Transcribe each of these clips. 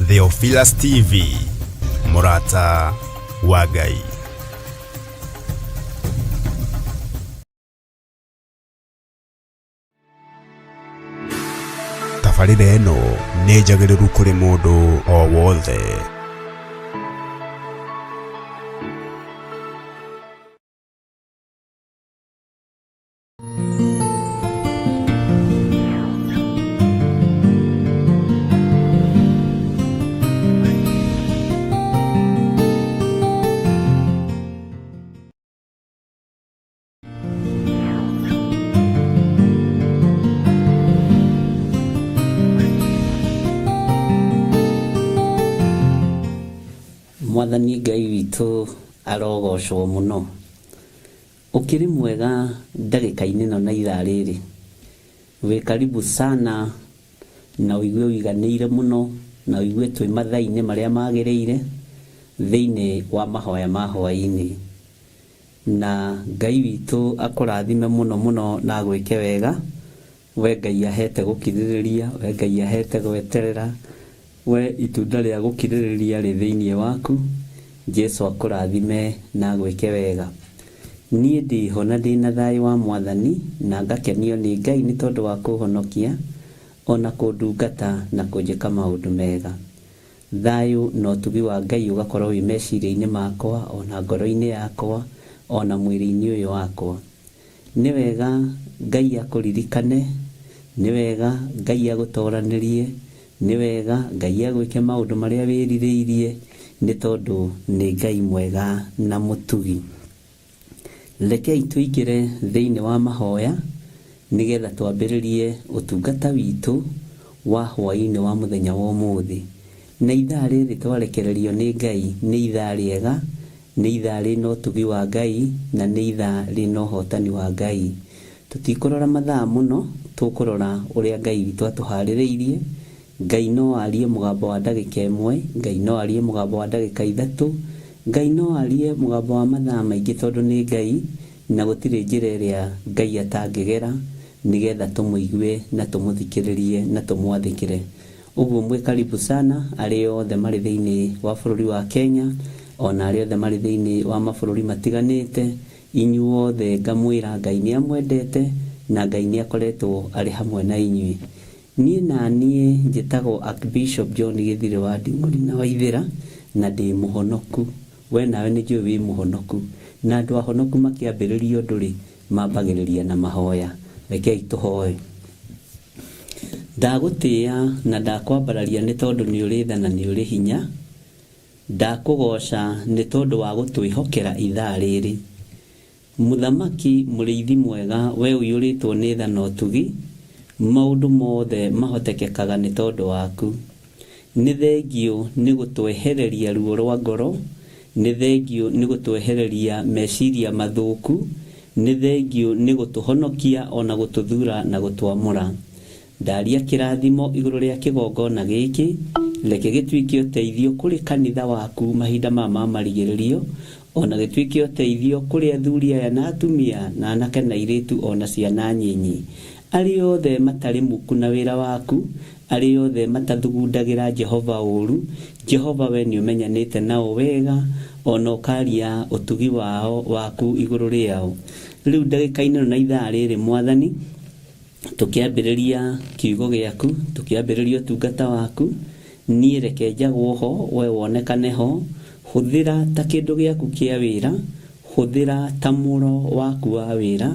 Theophilus TV, Murata wa Ngai. Tabarĩra ĩno nĩ njagĩrĩru kũrĩ mũndũ o wothe. Mwathani Ngai witũ arogocwo mũno. Ũkĩrĩ mwega ndagĩka-inĩ ĩno na ithaa rĩrĩ. Wĩ karibu sana na ũigue ũiganĩire mũno na ũigue twĩ mathaa-inĩ marĩa magĩrĩire thĩinĩ wa mahoya ma hwaĩ-inĩ. Na Ngai witũ akũrathime mũno mũno na agwĩke wega. We Ngai ahete gũkirĩrĩria, we Ngai ahete gweterera, we itunda rĩa gũkirĩrĩria rĩ thĩinĩ waku. Jesu akũrathime na agwĩke wega. Niĩ ndĩho na ndĩna thayũ wa Mwathani na ngakenio nĩ Ngai nĩ tondũ wa kũhonokia ona kũndungata na kũnjĩka maũndũ mega. Thayũ na ũtugi wa Ngai ũgakorwo wĩ meciria-inĩ makwa, ona ngoro-inĩ yakwa, ona mwĩrĩ-inĩ ũyũ wakwa. Nĩ wega Ngai akũririkane, nĩ wega Ngai agũtoranĩrie, nĩ wega Ngai agwĩke maũndũ marĩa wĩrirĩirie nĩ tondũ nĩ Ngai mwega na mũtugi. Rekei tũingĩre thĩinĩ wa mahoya nĩgetha twambĩrĩrie ũtungata witũ wa hwaĩ-inĩ wa mũthenya wa ũmũthĩ. Na ithaa rĩrĩ twarekererio nĩ Ngai nĩ ithaa rĩega, nĩ ithaa rĩna ũtugi wa Ngai na nĩ ithaa rĩna ũhotani wa Ngai. Tũtikũrora mathaa mũno, tũkũrora ũrĩa Ngai witũ atũharĩrĩirie. Ngai no arie mũgambo wa ndagĩka ĩmwe, Ngai no arie mũgambo wa ndagĩka ithatũ, Ngai no arie mũgambo wa mathaa maingĩ tondũ nĩ Ngai na gũtirĩ njĩra ĩrĩa Ngai atangĩgera nĩgetha tũmũigue na tũmũthikĩrĩrie na tũmwathĩkĩre. Ũguo mwĩ karibu sana arĩa othe marĩ thĩinĩ wa bũrũri wa Kenya, ona arĩa othe marĩ thĩinĩ wa mabũrũri matiganĩte. Inyuothe ngamwĩra Ngai nĩ amwendete na Ngai nĩ akoretwo arĩ hamwe na inyuĩ. Niĩ na niĩ njĩtagwo Archbishop John Gĩthirĩ wa Nding'uri wa Ithĩra na ndĩ mũhonoku. We nawe nĩ njũĩ wĩ mũhonoku. Na andũ ahonoku makĩambĩrĩria ũndũ rĩ mambagĩrĩria na mahoya. Rekei tũhoe. Ndagũtĩĩa na ndakwambararia nĩ tondũ nĩ ũrĩ tha na nĩ ũrĩ hinya. Ndakũgoca nĩ tondũ wa gũtwĩhokera ithaa rĩrĩ. Mũthamaki mũrĩithi mwega, we ũiyũrĩtwo nĩ tha na ũtugi. Maũndũ mothe mahotekekaga nĩ tondũ waku. Nĩ thengio nĩ gũtwehereria ruo rwa ngoro, nĩ thengio nĩ gũtwehereria meciria mathũku, nĩ thengio nĩ gũtũhonokia ona gũtũthura na gũtwamũra. Ndaria kĩrathimo igũrũ rĩa kĩgongona gĩkĩ, reke gĩtuĩke ũteithio kũrĩ kanitha waku mahinda ma marigĩrĩrio, ona gĩtuĩke ũteithio kũrĩ athuri aya na atumia na anake na airĩtu ona ciana nyinyi. Arĩa othe matarĩ muku na wĩra waku, arĩa othe matathugundagĩra Jehova ũru, Jehova we nĩ ũmenyanĩte nao wega, ona ũkaria ũtugi wao waku igũrũ rĩao. Rĩu ndagĩka-inĩ na ithaa rĩrĩ Mwathani, tũkĩambĩrĩria kiugo gĩaku, tũkĩambĩrĩria ũtungata waku, niĩ reke njagwo ho, we wonekane ho. Hũthĩra ta kĩndũ gĩaku kĩa wĩra, hũthĩra ta mũro waku wa wĩra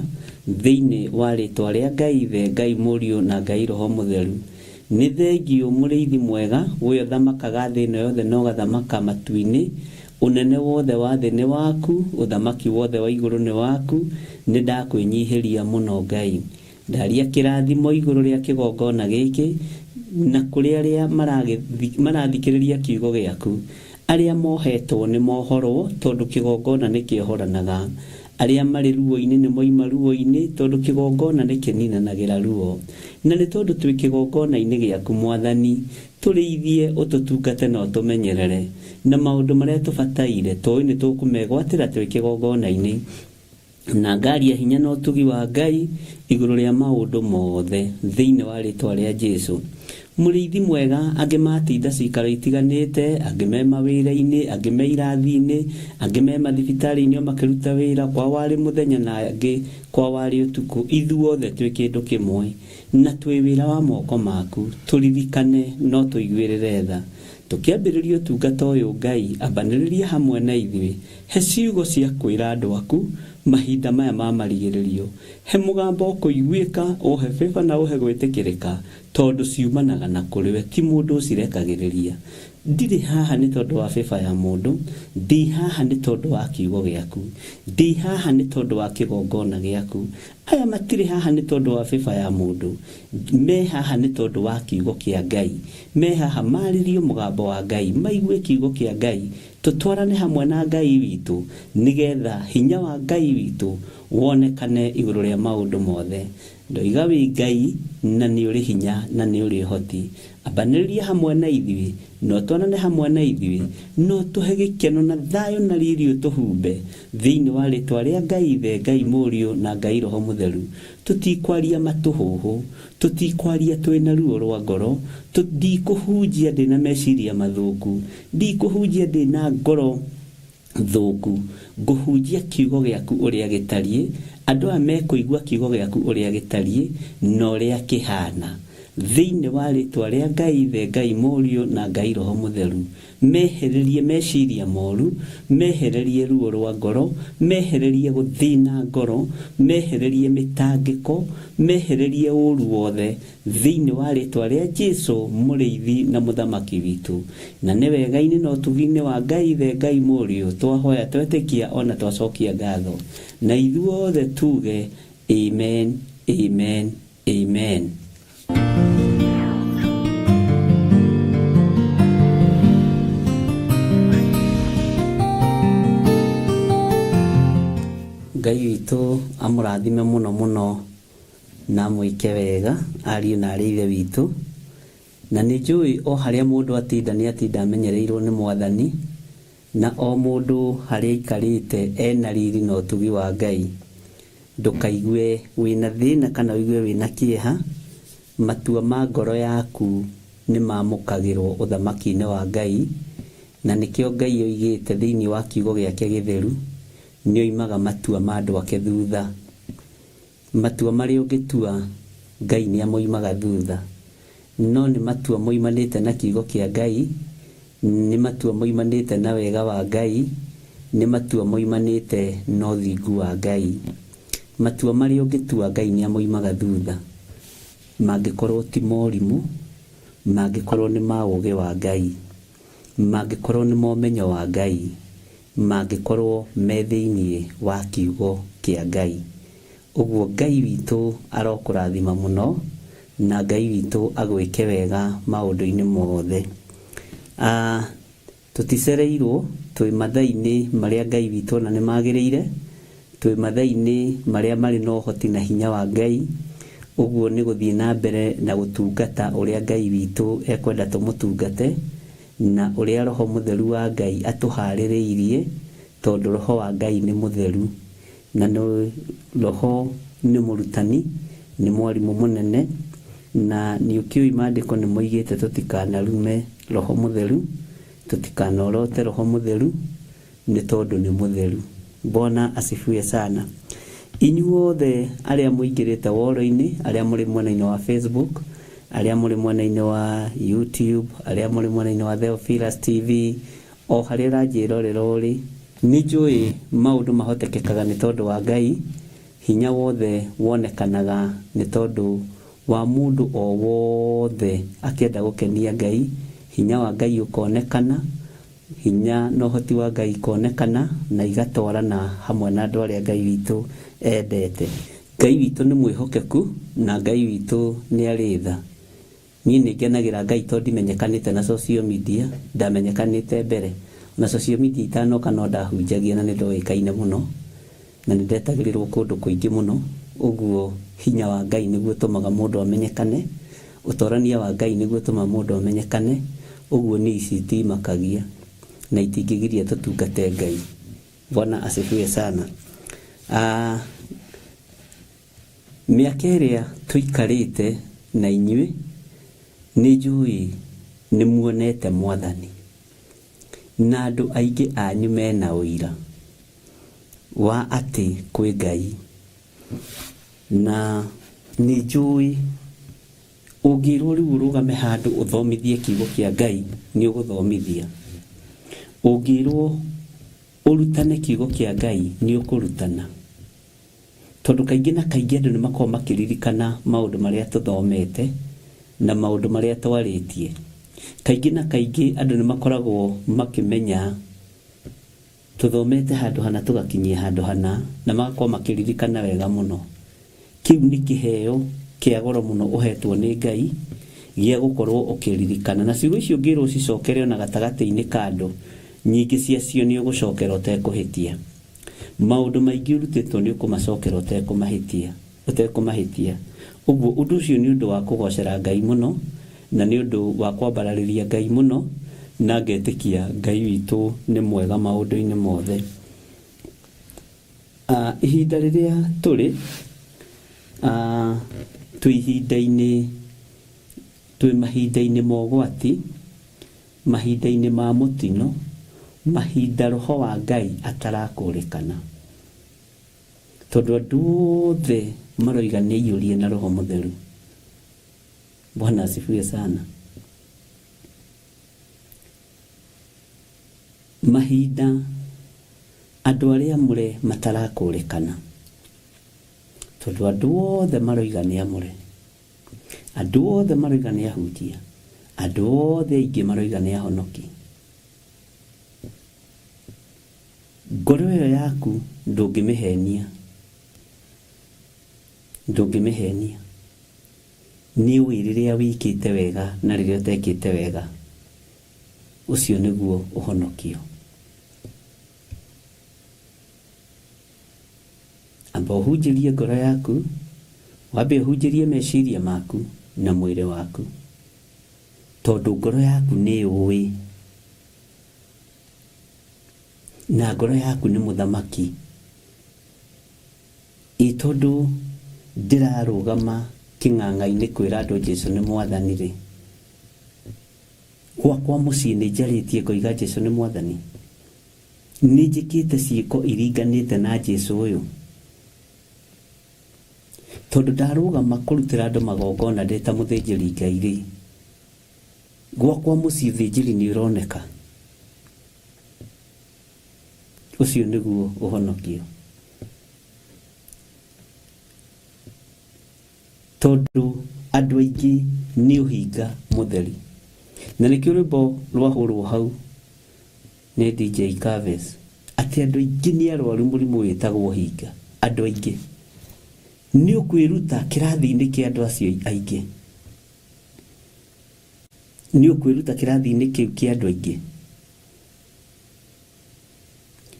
thĩinĩ wa rĩtwa rĩa Ngai Ithe, Ngai Mũriũ na Ngai Roho Mũtheru. Nĩ thengio mũrĩithi mwega, we ũthamakaga thĩ ĩno yothe na ũgathamaka matu-inĩ. Ũnene wothe wa thĩ nĩ waku, ũthamaki wothe wa igũrũ nĩ waku. Nĩ ndakwĩnyihĩria mũno Ngai. Ndaria kĩrathimo igũrũ rĩa kĩgongona gĩkĩ na kũrĩ arĩa marathikĩrĩria kiugo gĩaku. Arĩa mohetwo nĩ mohorwo tondũ kĩgongona nĩ kĩohoranaga. Arĩa marĩ ruo-inĩ nĩ moima ruo-inĩ tondũ kĩgongona nĩ kĩninanagĩra ruo. Na nĩ tondũ twĩ kĩgongona-inĩ gĩaku Mwathani, tũrĩithie ũtũtungate na ũtũmenyerere. Na maũndũ marĩa tũbataire tũĩ nĩ tũkũmegwatĩra twĩ kĩgongona-inĩ. Na ngaria hinya na ũtugi wa Ngai igũrũ rĩa maũndũ mothe thĩinĩ wa rĩtwa rĩa Jesu. Mũrĩithi mwega angĩ matinda cikaro itiganĩte, angĩ me mawĩra-inĩ, angĩ me irathi-inĩ, angĩ me mathibitarĩ-inĩ makĩruta wĩra, kwao warĩ mũthenya na angĩ kwao warĩ ũtukũ. Ithuothe twĩ kĩndũ kĩmwe na twĩ wĩra wa moko maku. Tũririkane no tũiguĩrĩre tha. Tũkĩambĩrĩria ũtungata ũyũ Ngai, ambanĩrĩria hamwe na ithuĩ. He ciugo cia kwĩra andũ aku mahinda maya ma marigĩrĩrio. He mũgambo kũiguĩka, ũhe beba na ũhe gwĩtĩkĩrĩka, tondũ ciumanaga na kũrĩwe, ti mũndũ ũcirekagĩrĩria. Ndirĩ haha nĩ tondũ wa beba ya mũndũ, ndi haha nĩ tondũ wa kiugo gĩaku, ndi haha nĩ tondũ wa kĩgongona gĩaku. Aya matirĩ haha nĩ tondũ wa beba ya mũndũ, me haha nĩ tondũ wa kiugo kĩa Ngai. Me haha marĩrie mũgambo wa Ngai, maigue kiugo kĩa Ngai, tũtwarane hamwe na Ngai witũ, nĩgetha hinya wa Ngai witũ wonekane igũrũ rĩa maũndũ mothe. Ndoiga wĩ Ngai na nĩ ũrĩ hinya na nĩ ũrĩ ũhoti. Ambanĩrĩria hamwe na ithuĩ, no twanane hamwe na ithuĩ, no tũhe gĩkeno na thayũ na riri ũtũhumbe thĩinĩ wa rĩtwa rĩa Ngai Ithe, Ngai Mũriũ na Ngai Roho Mũtheru. Tũtikwaria matũhũhũ, tũtikwaria twĩna ruo rwa ngoro, ndikũhunjia ndĩna meciria mathũku, ndikũhunjia ndĩna ngoro thũku, ngũhunjia kiugo gĩaku ũrĩa gĩtariĩ, andũ aya mekũigua kiugo gĩaku ũrĩa gĩtariĩ na ũrĩa kĩhana, thĩinĩ wa rĩtwa rĩa Ngai Ithe, Ngai Mũriũ na Ngai Roho Mũtheru. Mehererie meciria moru, mehererie ruo rwa ngoro, mehererie gũthĩna ngoro, mehererie mĩtangĩko, mehererie ũru wothe thĩinĩ wa rĩtwa rĩa Jesũ, mũrĩithi na mũthamaki witũ. Na nĩ wega-inĩ na ũtugi-inĩ wa Ngai Ithe, Ngai Mũriũ, twahoya twetĩkia ona twacokia ngatho, na ithuothe tuge amen, amen, amen. Ngai witũ amũrathime mũno mũno na mwĩke wega ariũ na arĩ ithe witũ. Na nĩ njũĩ o harĩa mũndũ atinda nĩ atinda amenyereirwo nĩ Mwathani, na o mũndũ harĩa aikarĩte ena riri na ũtugi wa Ngai. Ndũkaigue wĩna thĩna kana ũigue wĩna kĩeha. Matua ma ngoro yaku nĩ mamũkagĩrwo ũthamaki-inĩ wa Ngai, na nĩkĩo Ngai oigĩte thĩinĩ wa kiugo gĩake gĩtheru, nĩ oimaga matua ma andũ ake thutha. Matua marĩa ũngĩtua Ngai nĩ amoimaga thutha, no nĩ matua moimanĩte na kiugo kĩa Ngai, nĩ matua moimanĩte na wega wa Ngai, nĩ matua moimanĩte na ũthingu wa Ngai. Matua marĩa ũngĩtua Ngai nĩ amoimaga thutha, mangĩkorwo ti morimũ, mangĩkorwo nĩ ma ũũgĩ wa Ngai, mangĩkorwo nĩ momenyo wa Ngai, mangĩkorwo me thĩinĩ wa kiugo kĩa Ngai. Ũguo Ngai witũ arokũrathima mũno, na Ngai witũ agwĩke wega maũndũ-inĩ mothe. Tũticereirwo, twĩ mathaa-inĩ marĩa Ngai witũ ona nĩ magĩrĩire, twĩ mathaa-inĩ marĩa marĩ na ũhoti na hinya wa Ngai. Ũguo nĩ gũthiĩ na mbere na gũtungata ũrĩa Ngai witũ ekwenda tũmũtungate, na ũrĩa Roho Mũtheru wa Ngai atũharĩrĩirie, tondũ Roho wa Ngai nĩ mũtheru, na Roho nĩ mũrutani, nĩ mwarimũ mũnene, na nĩ ũkĩũĩ maandĩko nĩ moigĩte tũtikanarume Roho Mũtheru, tũtikanorote Roho Mũtheru, nĩ tondũ nĩ mũtheru. Bwana asifiwe sana. Inyuothe arĩa mũingĩrĩte woro-inĩ, arĩa mũrĩ mwena-inĩ wa Facebook, arĩa mũrĩ mwena-inĩ wa YouTube, arĩa mũrĩ mwena-inĩ wa Theophilus TV, o harĩa ũranjĩrorera ũrĩ, nĩ njũĩ maũndũ mahotekekaga nĩ tondũ wa Ngai. Hinya wothe wonekanaga nĩ tondũ wa mũndũ o wothe akĩenda gũkenia Ngai. Hinya wa Ngai ũkonekana, hinya na ũhoti wa Ngai konekana, na igatwarana hamwe na andũ arĩa Ngai witũ endete. Ngai witũ nĩ mwĩhokeku, na Ngai witũ nĩ arĩ tha. Niĩ nĩ ngenagĩra Ngai tondũ ndimenyekanĩte na social media, ndamenyekanĩte mbere. Na social media itanoka no ndahunjagia na nĩ ndoĩkaine mũno, na nĩ ndetagĩrĩrwo kũndũ kũingĩ mũno. Ũguo hinya wa Ngai nĩguo ũtũmaga mũndũ amenyekane, ũtorania wa Ngai nĩguo ũtũmaga mũndũ amenyekane. Ũguo nĩ ici itimakagia na itingĩgiria tũtungate Ngai. Bwana asifiwe sana. Mĩaka ĩrĩa tũikarĩte na inyuĩ nĩ njũĩ nĩ muonete Mwathani, na andũ aingĩ anyu mena ũira wa atĩ kwĩ Ngai, na nĩ njũĩ ũngĩrwo rĩu ũrũgame handũ ũthomithie kiugo kĩa Ngai nĩ ũgũthomithia, ũngĩrwo ũrutane kiugo kĩa Ngai nĩ ũkũrutana, tondũ kaingĩ na kaingĩ andũ nĩ makoragwo makĩririkana maũndũ marĩa tũthomete na maũndũ marĩa twarĩtie. Kaingĩ na kaingĩ andũ nĩ makoragwo makĩmenya tũthomete handũ hana tũgakinyia handũ hana, na magakorwo makĩririkana wega mũno. Kĩu nĩ kĩheo kĩa goro mũno ũhetwo nĩ Ngai gĩa gũkorwo ũkĩririkana, na ciugo icio ngĩrwo cicokere ona gatagatĩ-inĩ ka andũ, nyingĩ ciacio nĩ ũgũcokera ũtekũhĩtia. Maũndũ maingĩ ũrutĩtwo nĩ ũkũmacokera ũtekũmahĩtia. Ũguo ũndũ ũcio nĩ ũndũ wa kũgocera Ngai mũno, na nĩ ũndũ wa kwambararĩria Ngai mũno, na ngetĩkia Ngai witũ nĩ mwega maũndũ-inĩ mothe. Ihinda rĩrĩa tũrĩ twĩ mahinda-inĩ ma ũgwati, mahinda-inĩ ma mũtino, mahinda roho wa Ngai atarakũrĩkana, tondũ andũ othe maroiga nĩ aiyũrie na Roho Mũtheru. Bwana asifiwe sana. Mahinda andũ arĩa mũre matarakũrĩkana, tondũ andũ othe maroiga nĩ amũre, andũ othe maroiga nĩ ahunjia, andũ othe aingĩ maroiga nĩ ahonoki. Ngoro ĩyo yaku ndũngĩmĩhenia, nĩ ũĩ rĩrĩa wĩkĩte wega na rĩrĩa ũtekĩte wega, ũcio nĩguo ũhonokio. Amba ũhunjĩrie ngoro yaku, wambe ũhunjĩrie meciria maku na mwĩrĩ waku, tondũ ngoro yaku nĩ ũĩ, na ngoro yaku nĩ mũthamaki. Tondũ ndĩrarũgama kĩng'ang'a-inĩ kwĩra andũ Jesũ nĩ Mwathani rĩ, gwakwa mũciĩ nĩ njarĩtie ngoiga Jesũ nĩ Mwathani, nĩ njĩkĩte ciĩko iringanĩte na Jesũ ũyũ, tondũ ndarũgama kũrutĩra andũ magongona ndĩ ta mũthĩnjĩri Ngai rĩ, gwakwa mũciĩ ũthĩnjĩri nĩ ũroneka. Ũcio nĩguo ũhonokio, tondũ andũ aingĩ nĩ ũhinga mũtheri. Na nĩkĩo rwĩmbo rwahũrwo hau nĩ DJ Carves atĩ andũ aingĩ nĩ arwaru mũrimũ wĩtagwo hinga. Andũ aingĩ nĩ ũkwĩruta kĩrathi-inĩ kĩa andũ acio aingĩ, nĩ ũkwĩruta kĩrathi-inĩ kĩu kĩa andũ aingĩ,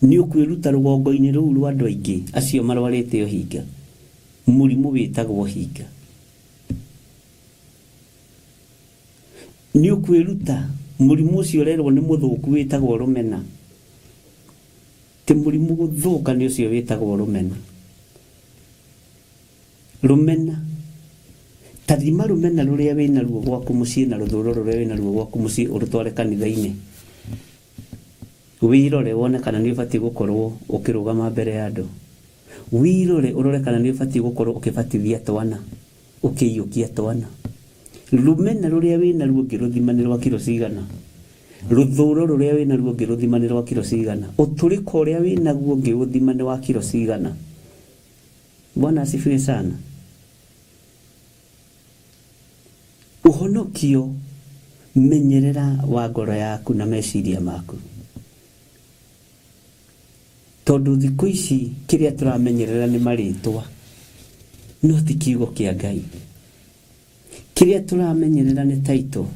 nĩ ũkwĩruta rũgongo-inĩ rũu rwa andũ aingĩ acio marwarĩte ũhinga, mũrimũ wĩtagwo hinga. Nĩ ũkwĩruta mũrimũ ũcio ũrerwo nĩ mũthũku wĩtagwo rũmena, ti mũrimũ gũthũka nĩ ũcio wĩtagwo rũmena. Rũmena, ta thima rũmena rũrĩa wĩna ruo gwaku mũciĩ na rũthũro rũrĩa wĩna ruo gwaku mũciĩ ũrũtware kanitha-inĩ, wĩrore wone kana nĩ ũbatiĩ gũkorwo ũkĩrũgama mbere ya andũ, wĩrore ũrore kana nĩ ũbatiĩ gũkorwo ũkĩbatithia twana, ũkĩiyũkia twana. Rũmena rũrĩa wĩna ruo ngĩrũthima nĩ rwa kiro cigana, rũthũro rũrĩa wĩna ruo ngĩrũthima nĩ rwa kiro cigana, ũtũrĩko ũrĩa wĩna guo ngĩrũthima nĩ wa kiro cigana. Bwana asifiwe sana. Ũhonokio menyerera wa ngoro yaku na meciria maku, tondũ thikũ ici kĩrĩa tũramenyerera nĩ marĩtwa, no ti kiugo kĩa Ngai. Kĩrĩa tũramenyerera nĩ taito,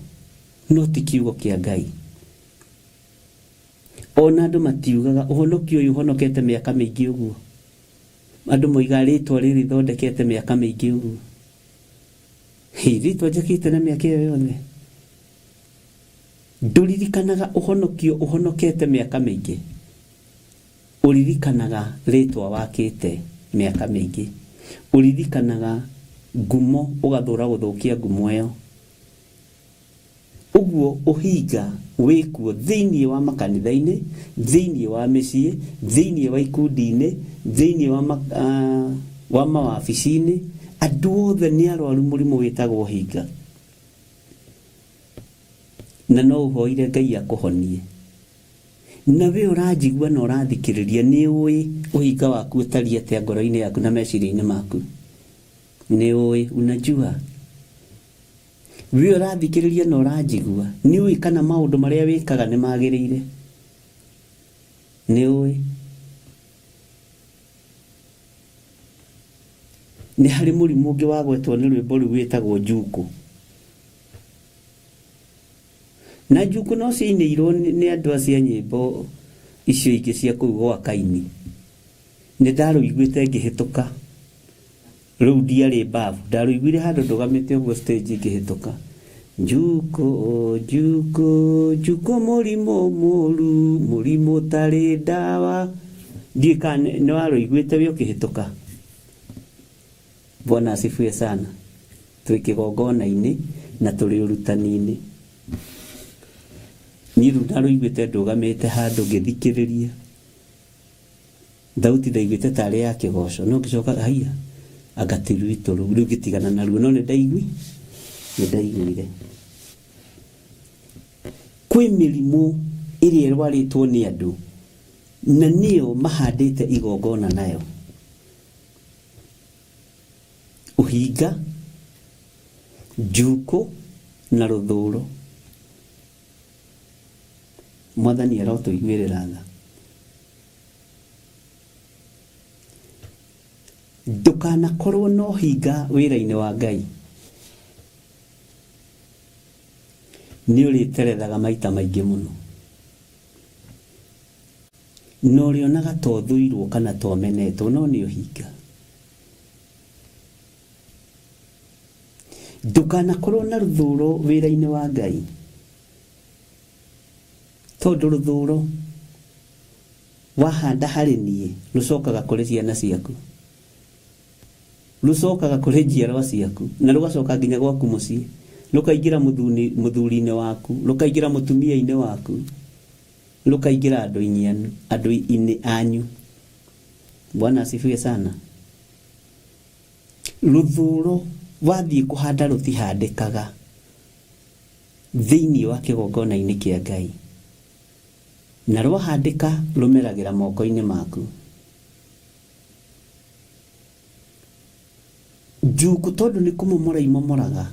no ti kiugo kĩa Ngai. Ona andũ matiugaga ũhonokio ũyũ ũhonokete mĩaka mĩingĩ ũguo, andũ moiga rĩtwa rĩrĩ thondekete mĩaka mĩingĩ ũguo. Rĩtwa njakĩte na mĩaka ĩyo yothe. Ndũririkanaga ũhonokio ũhonokete mĩaka mĩingĩ, ũririkanaga rĩtwa wakĩte mĩaka mĩingĩ, ũririkanaga ngumo ũgathũra gũthũkia ngumo ĩyo, Uguo uhinga wikuo thiini wa makanitha-ini, thiini wa micii, thiini wa ikundi-ini, thiini wa mawabici-ini, andu othe ni arwaru murimu witagwo uhinga. Na no uhoire Ngai akuhonie. Na we urajigua na urathikiriria, ni ui uhinga waku utari atia ngoro-ini yaku na meciria-ini maku? Ni ui? Unajua? We urathikiriria na urajigua, ni ui kana maundu maria wikaga ni magirire? Ni ui? Ni hari murimu ungi wagwetwo ni rwimbo riu witagwo njuku. Na njuku no ciinirwo ni andu acia nyimbo icio ingi cia kuu gwa Kaini. Ni ndaruiguite ngihituka. Riu ndiari babu, ndaruiguire handu ndugamite uguo stage ngihituka. Njuku, njuku, njuku murimu muru, murimu tari dawa. Ndika no aruiguite we ukihituka. Bwana asifiwe sana. Twi kigongona-ini na turi urutani-ini. Ni riu ndaruiguite ndugamite handu ngithikiriria. Thauti ndaiguite tari ya kigoco, no ngicoka haiya agatiru ituru riu gitigana na ruo, no ni ndaiguire. Kwi mirimu iria irwaritwo ni andu na niyo mahandite igongona nayo. Uhinga, njuku na ruthuro. Mwathani arotuiguirira tha. Ndukanakorwo no hinga wira-ini wa Ngai. Ni uriterethaga maita maingi muno. No rionaga to thuirwo kana to menetwo, no ni uhinga. Ndukanakorwo na ruthuro wira-ini wa Ngai. Tondu ruthuro wahanda hari nie rucokaga kuri ciana ciaku, rucokaga kuri njiarwa ciaku, na rugacoka nginya gwaku mucii, rukaingira muthuri-ini waku, rukaingira mutumia-ini waku, rukaingira andu-ini anyu. Bwana asifiwe sana. Ruthuro wathii kuhanda rutihandikaga thiini wa kigongona-ini kia Ngai, na rwahandika rumeragira moko-ini maku. Njuku tondu ni kumomora imomoraga,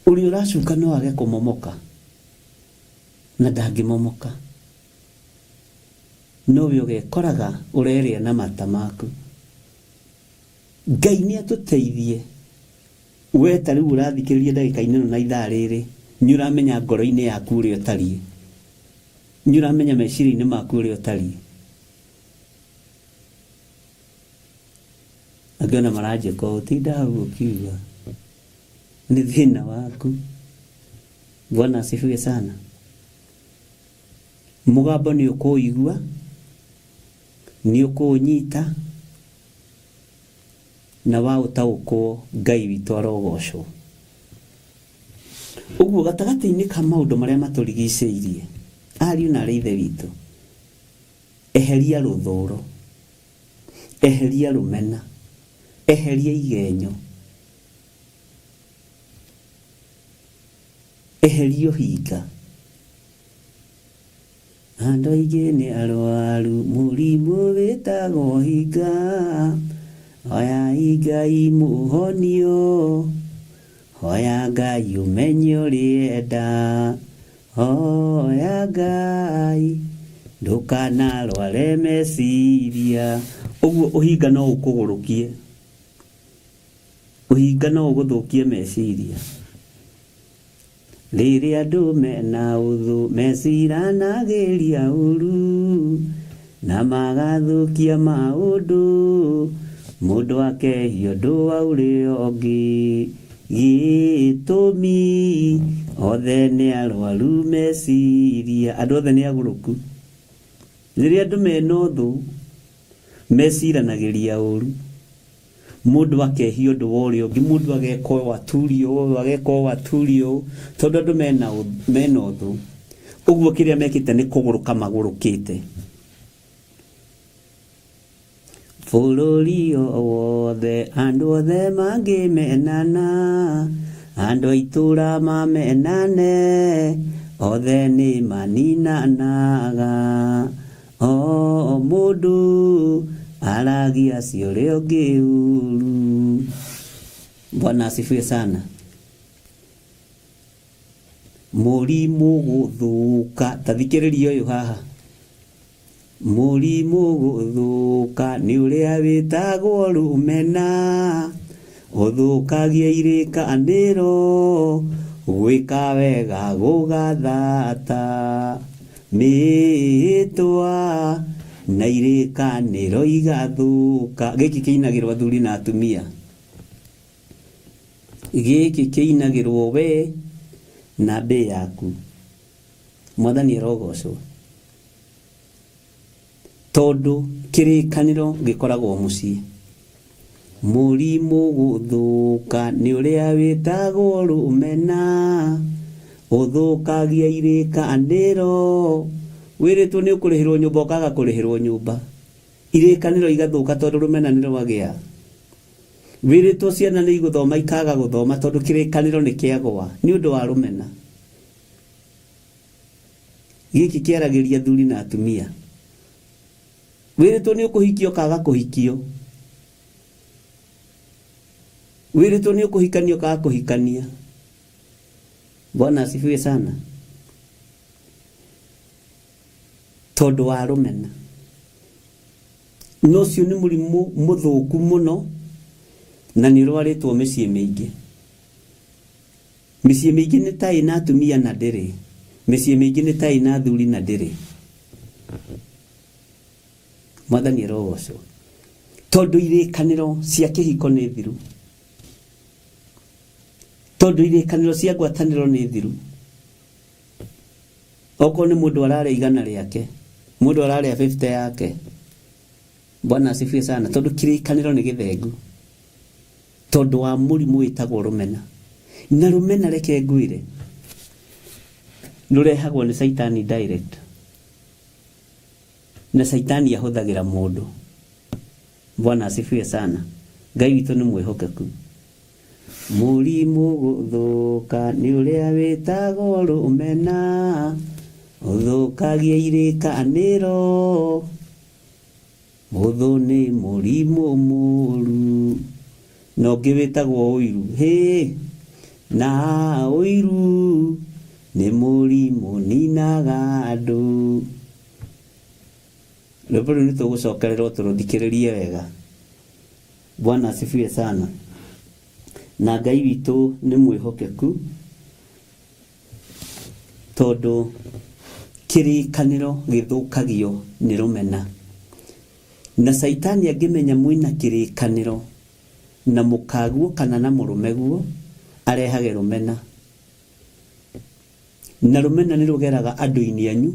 uri uracuka no age kumomoka na ndangimomoka, no we ugekoraga ureria na mata maku. Ngai ni atuteithie. We tari urathikiriria ndagika-ini na ithaa riri, ni uramenya ngoro-ini yaku uri utari, ni uramenya meciria-ini maku uri utari. Agana maraje ko tinda ukiuga ni thina waku. Bwana asifiwe sana. Mugambo ni ukuigua, ni ukunyita, na wa utaukwo Ngai witu arogocwo. Uguo gatagati-ini ka maundu maria maturigiceirie, ariu na arithe witu, eheria ruthuro, eheria rumena, eheria igenyo, eheria uhinga. Andu aingi ni arwaru murimu witagwo uhinga. Hoya Ngai muhonio, hoya Ngai umenye urienda, hoya Ngai ndukanarware meciria. Uguo uhinga no ukugurukie, uhinga no uguthukie meciria. Riria andu mena uthu meciranagiria uru, na magathukia maundu, mundu akehio ndu auri ongi gitumi othe ni arwaru meciria. Andu othe ni aguruku. Riria andu mena uthu meciranagiria uru, mundu akehio ndu wori ungi mundu ageko waturio tondu andu mena uthu uguo kiria mekite ni kuguruka magurukite bururi wothe andu othe mangimenana andu aitura mamenane othe ni maninanaga mundu aragia ciore ungi uru. Bwana asifiwe sana. Murimu guthuka tathikiriria uyu haha. Murimu guthuka ni uria witagwo rumena uthukagia irikaniro gwika wega gugathata mitwa na irikaniro igathuka. Giki kiinagirwo athuri na atumia, giki kiinagirwo we na mbe yaku. Mwathani arogocwo tondu kirikaniro gikoragwo mucii. Murimu guthuka ni uria witagwo rumena uthukagia irikaniro. Wiritwo ni ukurihirwo nyumba ukaga kurihirwo nyumba, irikaniro igathuka tondu rumena ni rwagia. Wiritwo ciana ni iguthoma ikaga guthoma tondu kirikaniro ni kiagwa ni undu wa rumena. Giki kiaragiria athuri na atumia. Wiritwo ni ukuhikio kaga kuhikio, wiritwo ni ukuhikanio kaga kuhikania. Bwana asifiwe sana. Tondu wa rumena no cio ni murimu muthuku muno na ni rwaritwo micii mingi. Micii mingi ni ta ina atumia na ndiri, micii mingi ni ta ina athuri na ndiri. Mwathani arogocwo tondu irikaniro cia kihiko ni thiru, tondu irikaniro cia ngwataniro ni thiru. Oko ni mundu arare igana riake, mundu arare 50 yake. Bwana asifiwe sana. Tondu kirikaniro ni githengu, tondu wa murimu witagwo rumena. Na rumena reke ngwire rurehagwo ni Saitani direct, na Saitani ahuthagira mundu. Bwana asifiwe sana. Ngai witu ni mwihokeku. Murimu guthuka ni uria witagwo rumena uthukagia irikaniro. Muthu ni murimu muru no giwitagwo uiru. Na uiru ni murimu ninaga andu. Rwimbo ni tugucokererwo turuthikiririe wega. Bwana asifiwe sana. Na Ngai witu ni mwihokeku tondu kirikaniro githukagio ni rumena. Na Saitani angimenya mwina kirikaniro na mukaguo kana na murumeguo arehage rumena. Na rumena ni rugeraga andu-ini anyu,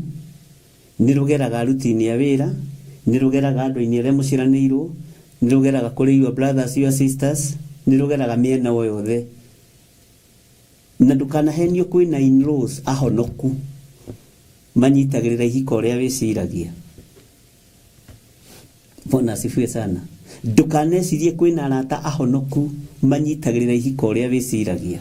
ni rugeraga aruti-ini a wira, ni rugeraga andu-ini aria muciranirwo, ni rugeraga kuri your brothers, your sisters, ni rugeraga miena yothe. Na ndukanahenio kwina in-laws ahonoku manyitagirira ihiko ria wiciragia. Bwana asifiwe sana. Ndukanecirie kwina arata ahonoku manyitagirira ihiko ria wiciragia.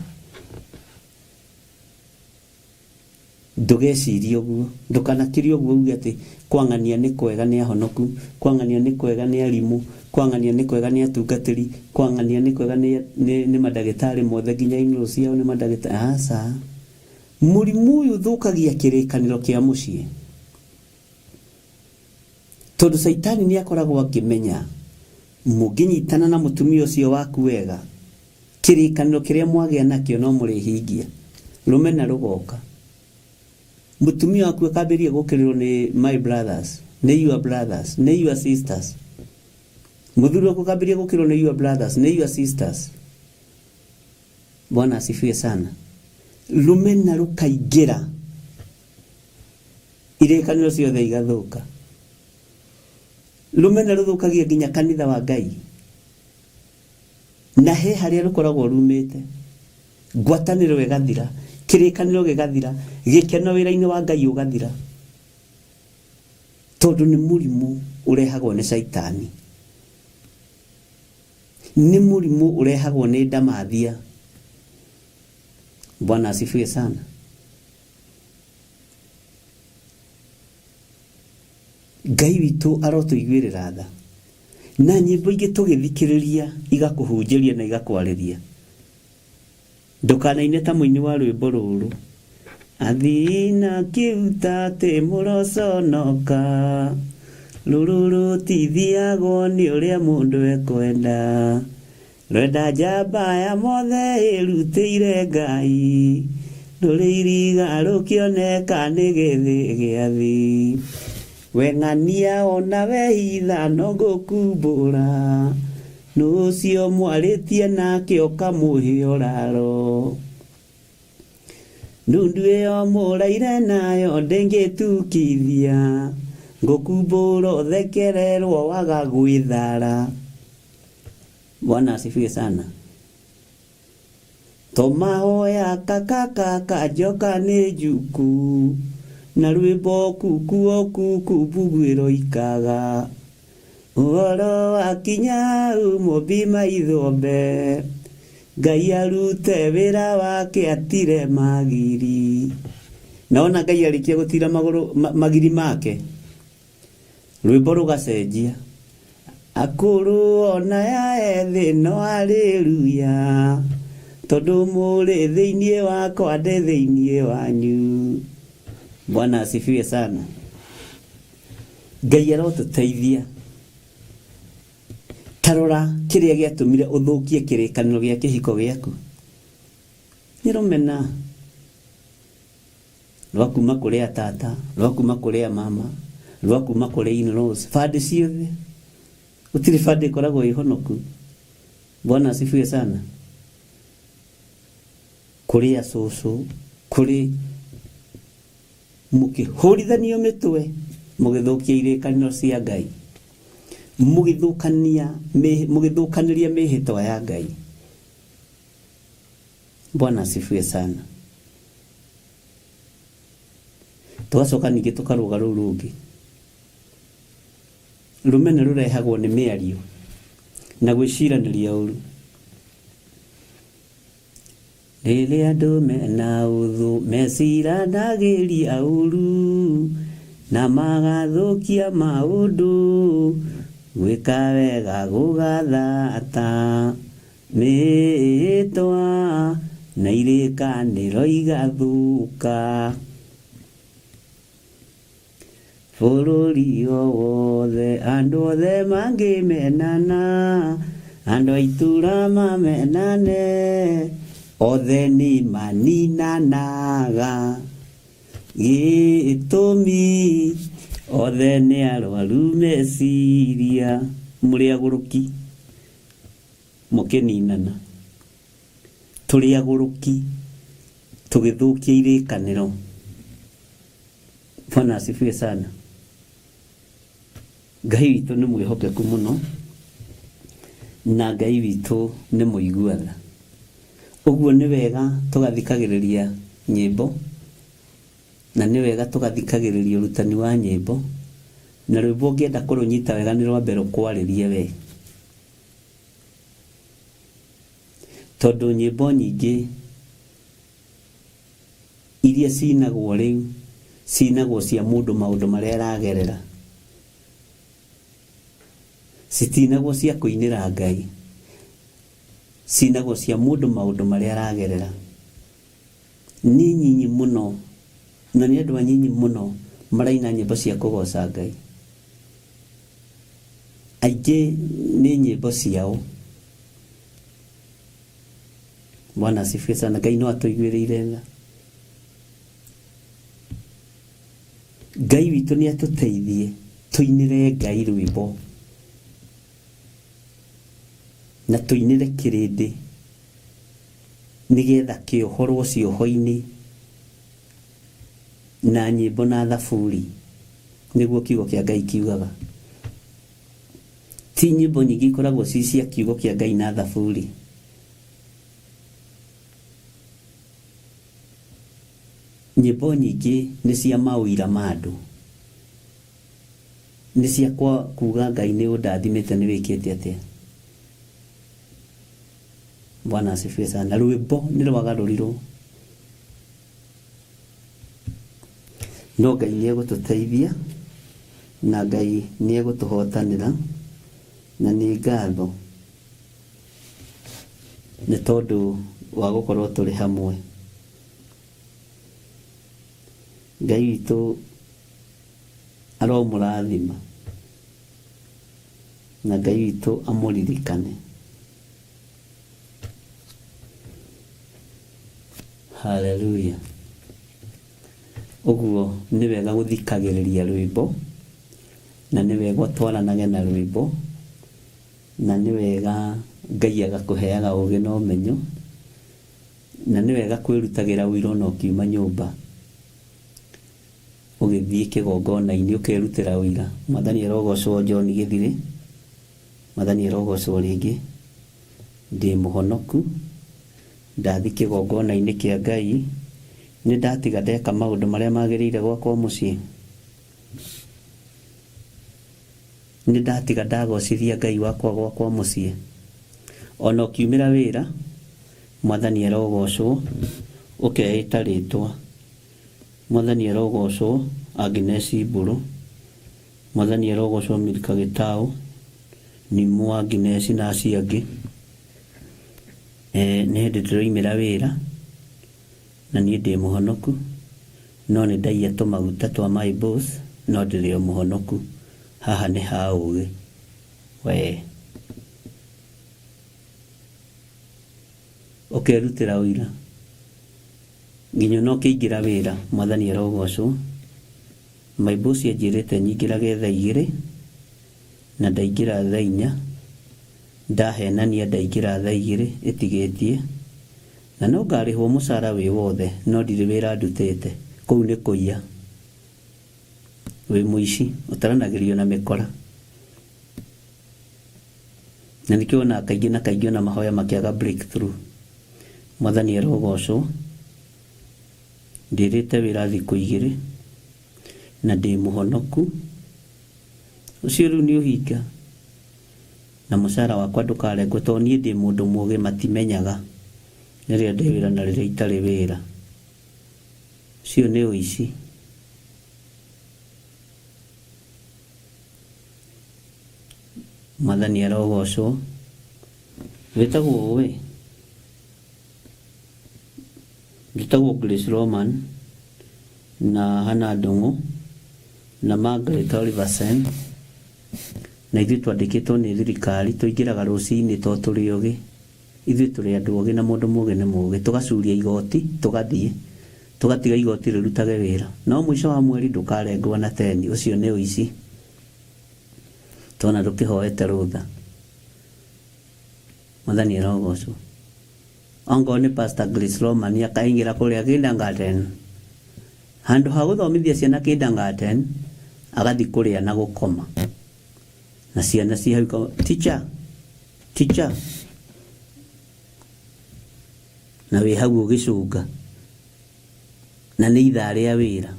Ndugecirie uguo, ndukanakirie uguo uge ati kwangania ni kwega ni ahonoku, kwangania ni kwega ni arimu, kwangania ni kwega ni atungatiri, kwangania ni kwega ni madagitari mothe nginya in-laws yao ni madagitari. Asa murimu uyu thukagia kirikaniro kia mucii. Tondu Saitani ni akoragwo akimenya munginyitana na mutumia ucio waku wega, kirikaniro kiria mwagia nakio no murihingia, rumena rugoka. Mutumia waku akabiria gukirirwo ni my brothers, ni your brothers, ni your sisters. Muthuri waku akabiria gukirirwo ni your brothers, ni your sisters. Bwana asifiwe sana. Rumena rukaingira, irikaniro ciothe igathuka. Rumena ruthukagia nginya kanitha wa Ngai. na he haria rukoragwo rumite ngwataniro gegathira kirikaniro gegathira gikeno wira-ini wa Ngai ugathira tondu ni murimu urehagwo ni shaitani ni murimu urehagwo ni ndamathia. Bwana asifiwe sana. Ngai witu arotuiguirira tha na nyimbo ingi tugithikiriria igakuhunjiria na igakwariria ndukanaine ta muini wa rwimbo ruru athina kiuta te muroconoka rururu tithiagwo ni uria mundu ekwenda rwenda njamba ya mothe irutĩire Ngai ndũrĩ iriga rũkĩoneka nĩ gĩthĩ gĩa thĩ weng'ania ona wehitha no ngũkumbũra nũcio mwarĩtie nake ũkamũhe ũraro nundu ĩyo mũraire nayo ndĩngĩtukithia ngũkumbũra ũthekererwo waga gwĩthara. Bwana asifiwe sana. Tomahoya kakaka joka nĩ njuku na rwĩmbo kukuo bugwĩro ikaga ũhoro wakinya ũmũmbi maithombe Ngai arute wĩra wake atire magiri. Naona Ngai arĩkia gũtira magiri make rwĩmbo rũgacenjia akuru ona ya ethĩ no haleluya tondu mũrĩ thĩinĩ wakwa ndĩ thĩinĩ wanyu. Bwana asifiwe sana. Ngai arotuteithia tarora kiria giatumire uthukie kirikaniro gia kihiko giaku nirumena rwakuma kuria tata rwakuma kuria mama rwakuma kuria in-laws fadi ciothe utiri fadi koragwo ihonoku. Bwana asifiwe sana. Kuria susu kuri mukihurithanio mitwe mugithukia irikaniro cia Ngai mugithukaniria mihitwa ya Ngai. Bwana asifiwe sana. Twacoka ningi tukaruga ruu rungi rumene rurehagwo ni miario na gwiciraniria uru rĩrĩa andũ mena ũthũ meciranagĩria ũru na magathukia maũndũ gwĩka wega gũgathata mĩĩtwa na irĩkanĩro igathuka bũrũri wothe andũ othe mangĩmenana andũ a itũra mamenane othe ni maninanaga gĩtũmi othe ni arwaru meciria mũrĩ agũrũki mũkĩninana tũrĩ agũrũki tũgĩthũkia irĩkanĩro. Bwana asifiwe sana. Ngai witũ nĩ mwĩhokeku mũno na Ngai witũ nĩ mũiguatha. Uguo ni wega tugathikagiriria nyimbo na ni wega tugathikagiriria urutani wa nyimbo na rwimbo ungienda kurunyita wega ni rwambe rukwaririe we tondu nyimbo nyingi iria cinagwo riu cinagwo cia mundu maundu maria aragerera citinagwo cia kuinira Ngai cinagwo cia mundu maundu maria aragerera. Ni nyinyi muno na ni andu anyinyi muno maraina nyimbo cia kugoca Ngai. Aingĩ ni nyimbo ciao. Bwana asifiwe sana. Ngai no atuiguĩrĩire tha. Ngai witũ ni atuteithie tuinire Ngai rwimbo na tuinire kirindi nigetha kiohorwo cioho-ini na nyimbo na thaburi niguo kiugo kia Ngai kiugaga. Ti nyimbo nyingi ikoragwo ci cia kiugo kia Ngai na thaburi nyĩmbo nyingĩ nĩ cia maũira ma andũ, nĩ cia kuga Ngai nĩ ũndathimĩte nĩ wĩkĩte atĩa. Bwana asifiwe sana. Rwĩmbo nĩ rwagarũrirwo, no Ngai nĩ egũtũteithia na Ngai nĩ egũtũhotanĩra, na nĩ ngatho nĩ tondũ wa gũkorwo tũrĩ hamwe. Ngai witũ aromũrathima na Ngai witũ amũririkane. Haleluya. Ũguo nĩ wega gũthikagĩrĩria rwĩmbo, na nĩ wega twaranage na rwĩmbo, na nĩ wega Ngai agakũheaga ũgĩ na ũmenyo, na nĩ wega kwĩrutagĩra ũira ona ũkiuma nyũmba ũgĩthiĩ kĩgongona-inĩ ũkerutĩra ũira. Mwathani arogocwo. John Gĩthirĩ, Mwathani arogocwo rĩngĩ. Ndĩ mũhonoku, ndathi kĩgongona-inĩ kĩa Ngai, nĩ ndatiga ndeka maũndũ marĩa magĩrĩire gwakwa mũciĩ, nĩ ndatiga ndagocithia Ngai wakwa gwakwa mũciĩ. Ona ũkiumĩra wĩra, Mwathani arogocwo, ũkeĩta rĩtwa. Mwathani arogocwo. Agnes Mburu, Mwathani arogocwo. Milka Gĩtaũ, Nimũ Agnes na acio angĩ. Nĩ hĩndĩ ndĩroimĩra wĩra, na niĩ ndĩ mũhonoku, no nĩ ndaia tũmaguta twa my boss, no ndĩrĩ o mũhonoku. Haha nĩ ha ũgĩ. We ũkerutĩra ũira nginya no kĩingĩra wĩra. Mwathani arogocwo. My boss anjĩrĩte nyingĩrage thaa 2 na ndaingĩra thaa 4, ndahenania ndaingĩra thaa 2 ĩtigĩtie, na no ngarĩhwo mũcara wĩ wothe, no ndirĩ wĩra ndutĩte. Kũu nĩ kũiya. Wĩ mũici, ũtaranagĩrio na mĩkora. Na nĩkĩo ona kaingĩ na kaingĩ ona mahoya makĩaga breakthrough. Mwathani arogocwo. Ndĩrĩte wĩra thikũ 2 na ndĩ mũhonoku. Ũcio rĩu nĩ ũhinga, na mũcara wakwa ndũkarengwo, tondũ niĩ ndĩ mũndũ mũũgĩ matimenyaga rĩrĩa ndĩ wĩra na rĩrĩa itarĩ wĩra. Ũcio nĩ ũici. Mwathani arogocwo. Wĩtagwo we? Njĩtagwo Grace Roman na Hannah Ndung'u na Margaret Oliversen, na ithuĩ twandĩkĩtwo nĩ thirikari. Tũingĩraga rũcinĩ tondũ tũrĩ ũgĩ. Ithuĩ tũrĩ andũ ũgĩ, na mũndũ mũũgĩ nĩ mũũgĩ. Tũgacuria igoti, tũgathiĩ, tũgatiga igoti rĩrutage wĩra, no mũico wa mweri ndũkarengwo na 10. Ũcio nĩ ũici, tona ndũkĩhoete rũtha. Mwathani arogocwo. Ongo nĩ Pastor Grace Roman akaingĩra kũrĩa kindergarten, handũ ha gũthomithia ciana kindergarten, agathiĩ kũrĩa na gũkoma, na ciana ci hau teacher, na wĩ hau ũgĩcũnga, na nĩ ithaa rĩa wĩra,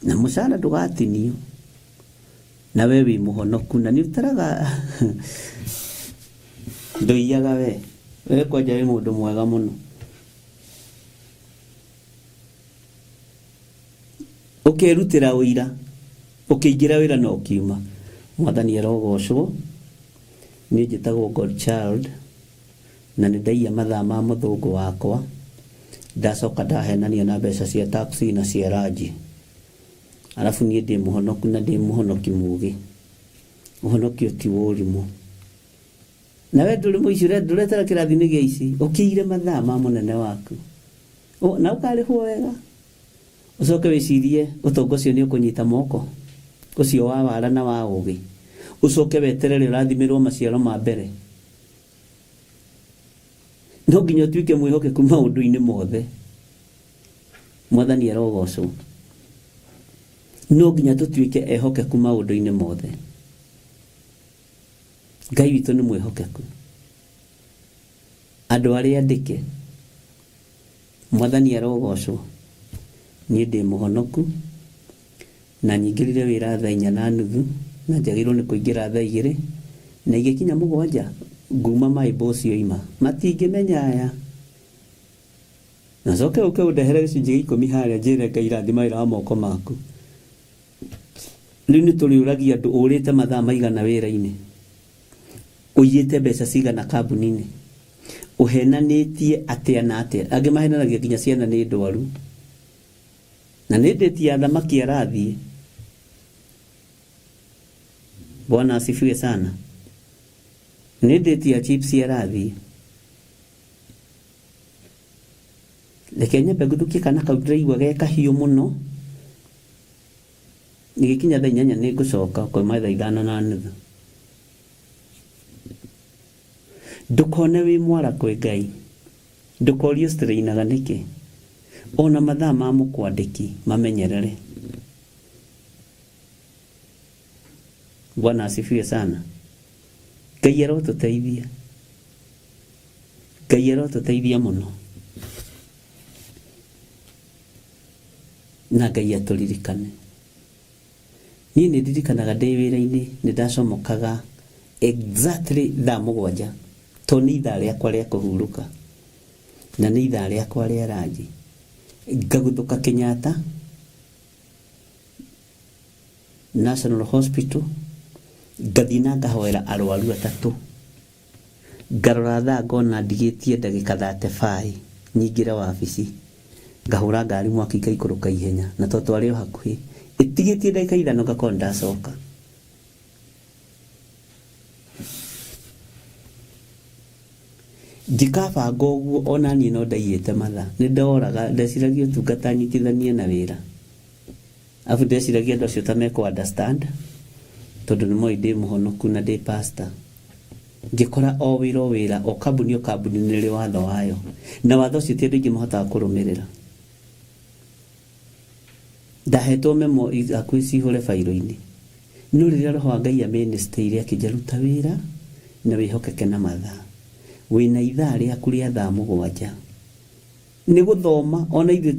na mũcara ndũgatinio, na we wĩ mũhonoku, na nĩ ũtaraga ndũiyaga we kwanja wĩ mũndũ mwega mũno. Ũkerutĩra ũira, ũkĩingĩra wĩra na ũkiuma. Mwathani arogocwo. Niĩ njĩtagwo Godchild, na nĩ ndaiya mathaa ma mũthũngũ wakwa, ndacoka ndahenania na mbeca cia taxi na cia ranji. Arabu niĩ ndĩ mũhonoku, na ndĩ mũhonoki mũũgĩ. Ũhonokio ti ũrimũ. Na we ndũrĩ mũici, ndũretera kĩrathi-inĩ gĩa ici, ũkĩire mathaa ma mũnene waku, na ũkarĩhwo wega. Ũcoke wĩcirie ũtonga ũcio nĩ ũkũnyita moko, ũcio wa wara na wa ũgĩ. Ũcoke weterere ũrathimĩrwo maciaro ma mbere. No nginya ũtuĩke mwĩhokeku maũndũ-inĩ mothe. Mwathani arogocwo. No nginya tũtuĩke ehokeku maũndũ-inĩ mothe. Ngai witũ nĩ mwĩhokeku. Andũ arĩa andĩke Mwathani arogocwo. Niĩ ndĩ mũhonoku na nyingĩrire wĩra thaa 4:30 na njagĩrĩirwo nĩ kũingĩra thaa 2 na igĩkinya 7 nguma maimbo ũcio ima. Matingĩmenya aya. Na coke ũke ũndehere gĩcunjĩ 10 harĩa njĩre Ngai irathima wĩra wa moko maku. Rĩu nĩ tũrĩũragia andũ ũrĩte mathaa maigana wĩra-inĩ. Ũiyĩte mbeca cigana kambuni-inĩ. Ũhenanĩtie atĩa na atĩa. Angĩ mahenanagia nginya ciana nĩ ndwaru. Na nĩ ndĩti ya thamaki arathiĩ. Bwana asifiwe sana. Nĩ ndĩti ya chips arathiĩ. Reke nyambe ngũthukie kana kau ndĩraigua ge kahiũ mũno. Nĩgĩkinya thaa 8 nĩ ngũcoka kwa thaa 5:30. Ndũkone wĩ mwara kwĩ Ngai. Ndũkorio strainaga nĩkĩ. Ona mathaa ma mũkwandĩki mamenyerere. Bwana asifiwe sana. Ngai arotũteithia. Ngai arotũteithia mũno. Na Ngai atũririkane. Niĩ nĩ ndirikanaga ndĩ wĩra-inĩ nĩ ndacomokaga exactly thaa 7 to nĩ ithaa rĩakwa rĩa kũhurũka na nĩ ithaa rĩakwa rĩa ranji. Ngagũthũka Kenyatta National Hospital, ngathiĩ na ngahoera arwaru 3. Ngarora thaa ngona ndigĩtie ndagĩka 35 nyingĩre wabici. Ngahũra ngari mwaki ngaikũrũka ihenya na to twarĩ o hakuhĩ. Itigĩtie ndagĩka 5 ngakorwo ndacoka. Njikabanga ũguo ona niĩ no ndaiyĩte mathaa. Nĩ ndoraga ndeciragia ũtungata nyitithanie na wĩra. Afu ndeciragia andũ acio ta meko understand. Tondũ nĩ moĩ ndĩ mũhonoku na ndĩ pastor. Ngĩkora o wĩra o kambuni nĩ rĩ watho wayo. Na watho ũcio ti andũ aingĩ mahotaga kũrũmĩrĩra. Ndahetwo memo akuĩ cihũre failo-inĩ. No rĩrĩa Roho wa Ngai amĩnĩstĩire akĩnjaruta wĩra na wĩhokeke na mathaa. Wĩna ithaa rĩaku rĩa thaa 7. Nĩ gũthoma ona ithuĩ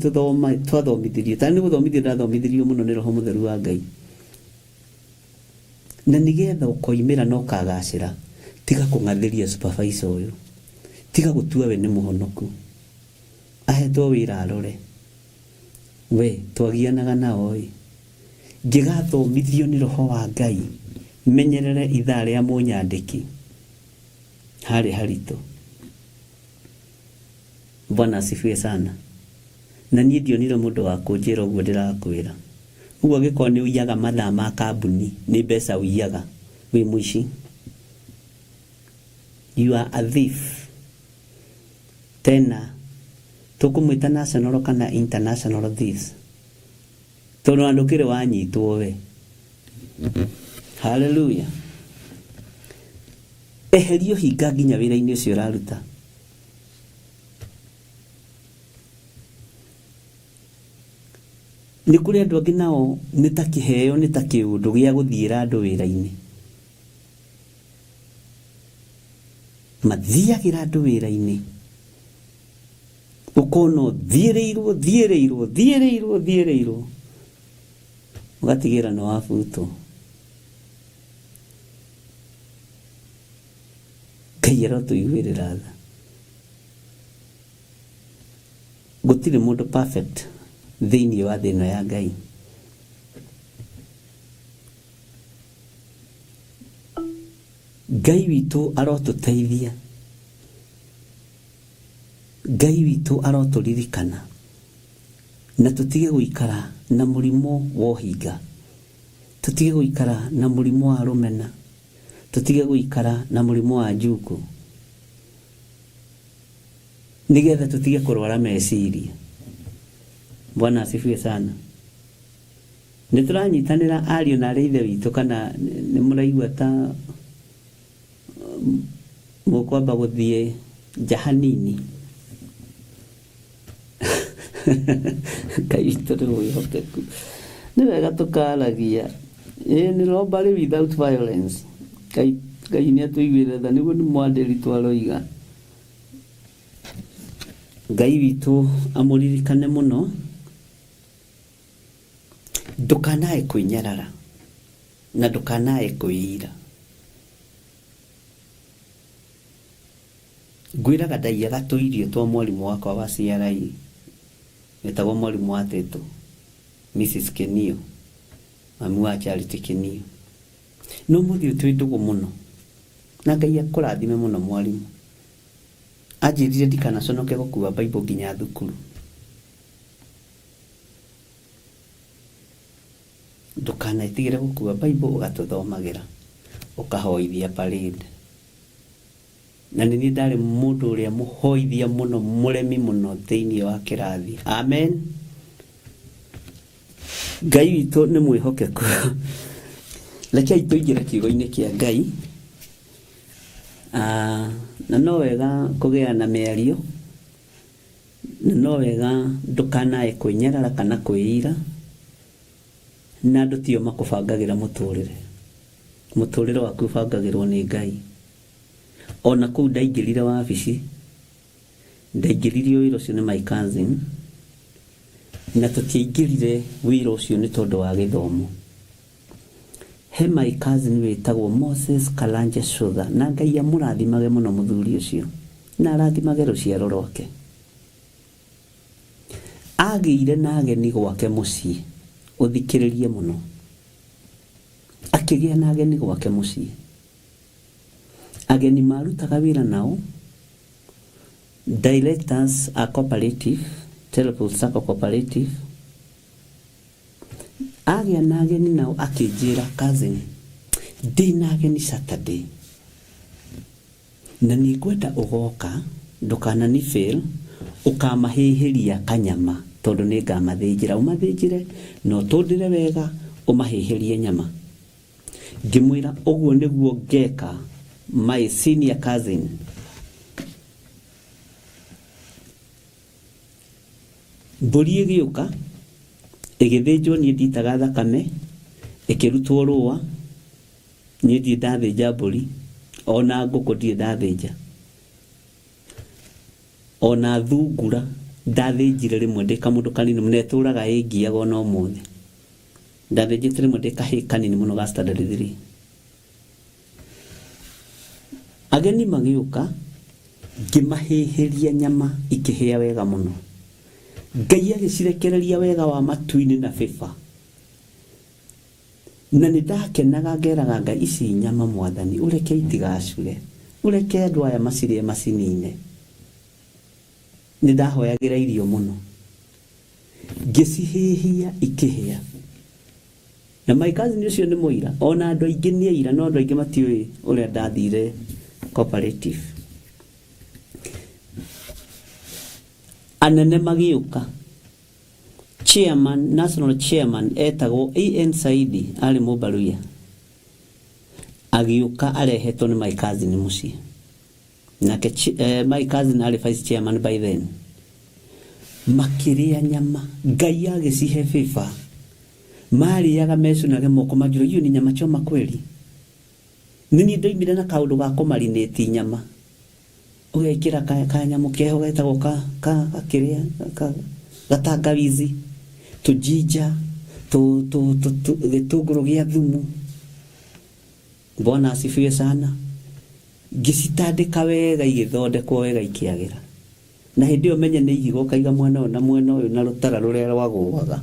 twathomithirio. Ta nĩ gũthomithio ndathomithirio mũno nĩ Roho Mũtheru wa Ngai. Na nĩgetha ũkoimĩra no kagacĩra. Tiga kũng'athĩria supervisor ũyũ. Tiga gũtua we nĩ mũhonoku. Ahetwo wĩra arore. We twagianaga nao ĩ. Ngĩgathomithio nĩ Roho wa Ngai. Menyerere ithaa rĩa mũnyandĩki. Harĩ haritũ. Bwana asifiwe sana. Na niĩ ndionire mũndũ wa kũnjĩra ũguo ndĩrakwĩra. Ũguo gĩkorwo nĩ ũiyaga mathaa ma kambuni nĩ mbeca ũiyaga wĩ mũici. You are a thief. Tena tũkũmwĩta national kana international thieves. Tondũ andũ kĩrĩ wanyitwo we. Hallelujah. Eherio hinga nginya wĩra-inĩ ũcio ũraruta. Nĩ kũrĩ andũ angĩ nao nĩ ta kĩheo nĩ ta kĩũndũ gĩa gũthiĩra andũ wĩra-inĩ. Mathiagĩra andũ wĩra-inĩ. Ũkono thiĩrĩirwo. Ũgatigĩra nĩ wabutwo. Ngai arotũiguĩrĩra tha. Gũtirĩ mũndũ perfect thĩinĩ wa thĩ ĩno ya Ngai. Ngai witũ arotũteithia. Ngai witũ arotũririkana. Na tũtige gũikara na mũrimũ wa ũhinga. Tũtige gũikara na mũrimũ wa rũmena. Tũtige gũikara na mũrimũ wa njuku. Nĩgetha tũtige kũrwara meciria. Bwana asifiwe sana. Nĩ tũranyitanĩra ariũ na arĩa ithe witũ kana nĩ mũraigua ta mũkwamba gũthiĩ jahanini. Ngai witũ nĩ mwĩhokeku. Nĩ wega tũkaragia. Nĩ robbery without violence. Ngai nĩ atũiguĩre tha nĩguo nĩ mwandĩri twaroiga. Ngai witu amuririkane muno, ndukanae kwinyarara na ndukanae kwĩira. Ngwĩraga ndaiyaga tũirio twa mwarimu wakwa wa CRI, etagwo mwarimu wa Teto, Mrs. Kenio, mami wa Charity Kenio. No mũthĩ twĩ ndũgũ mũno, na Ngai akũrathime mũno mwarimu. Anjĩrire ndikanaconoke gũkua Bible nginya thukuru. Ndũkanaitigĩre gũkua Bible ũgatũthomagĩra, ũkahoithia parade. Na nini ndarĩ mũndũ ũrĩa mũhoithia mũno, mũremi mũno thĩinĩ wa kĩrathi. Amen. Ngai witũ nĩ mwĩhokeku. Rekei tũingĩre kiugo-inĩ kĩa Ngai. Na no wega kũgĩana mĩario, na no wega ndũkanae kwĩnyarara kana kwĩira, na andũ tio makũbangagĩra mũtũrĩre. Mũtũrĩre waku ũbangagĩrwo nĩ Ngai. Ona kũu ndaingĩrire wabici, ndaingĩrire wĩra ũcio nĩ my cousin, na tũtiaingĩrire wĩra ũcio nĩ tondũ wa gĩthomo. He my cousin wĩtagwo Moses Karanja Shutha, na Ngai amũrathimage mũno mũthuri ũcio, na arathimage rũciaro rwake. Agĩire na ageni gwake mũciĩ, ũthikĩrĩrie mũno. Akĩgĩa na ageni gwake mũciĩ. Ageni marutaga wĩra nao, directors a cooperative, Teleport Sacco cooperative. Agĩa na ageni nao akĩnjĩra, cousin, ndĩna ageni Saturday, na nĩ ngwenda ũgoka, ndũkanani fail, ũkamahĩhĩria kanyama, tondũ nĩ ngamathĩnjĩra. Ũmathĩnjĩre no tũndĩre wega, ũmahĩhĩrie nyama. Ngĩmwĩra ũguo nĩguo ngeka, my senior cousin. Mbũri ĩgĩũka, ĩgĩthĩnjwo, niĩ nditaga thakame, ĩkĩrutwo rũa, niĩ ndirĩ ndathĩnja mbũri, ona ngũkũ ndirĩ ndathĩnja, ona thungura ndathĩnjire rĩmwe ndĩ kamũndũ kanini mũno, etũraga ĩngiaga ona ũmũthĩ. Ndathĩnjĩte rĩmwe ndĩ kahĩĩ kanini mũno ga standard 3. Ageni magĩũka, ngĩmahĩhĩria nyama ikĩhĩa wega mũno. Ngai agĩcirekereria wega wa matu-inĩ na bĩba. Na nĩ ndakenaga ngeraga Ngai, ici nyama Mwathani, ũreke itigacure, ũreke andũ aya macirĩe macini-inĩ. Nĩ ndahoyagĩra irio mũno, ngĩcihĩhia ikĩhĩa. Na my cousin ũcio nĩ mũira, ona andũ aingĩ nĩ aira, no andũ aingĩ matiũĩ ũrĩa ndathire cooperative. Anene magĩũka, chairman, national chairman etagwo AN Saidi, arĩ Mũbaruya, agĩũka arehetwo nĩ my cousin mũciĩ. Nake my cousin arĩ vice chairman by then. Makĩrĩa nyama, Ngai agĩcihe bĩba. Marĩaga mecunage moko manjũra, hiyo ni nyama choma kweli. Nini ndoimire na kaũndũ ga kũmarinate nyama. Ũgekĩra kanyamũ keho getagwo kakĩrĩa gatangawizi, tũjinja, gĩtũngũrũ gĩa thumu. Bwana asifiwe sana. Gĩcitandĩka wega, igĩthondekwo wega, ikĩagĩra. Na hĩndĩ ĩyo menye nĩ ihigo kaiga mwena ũyũ na mwena ũyũ na rũtara rũrĩa rwagũaga.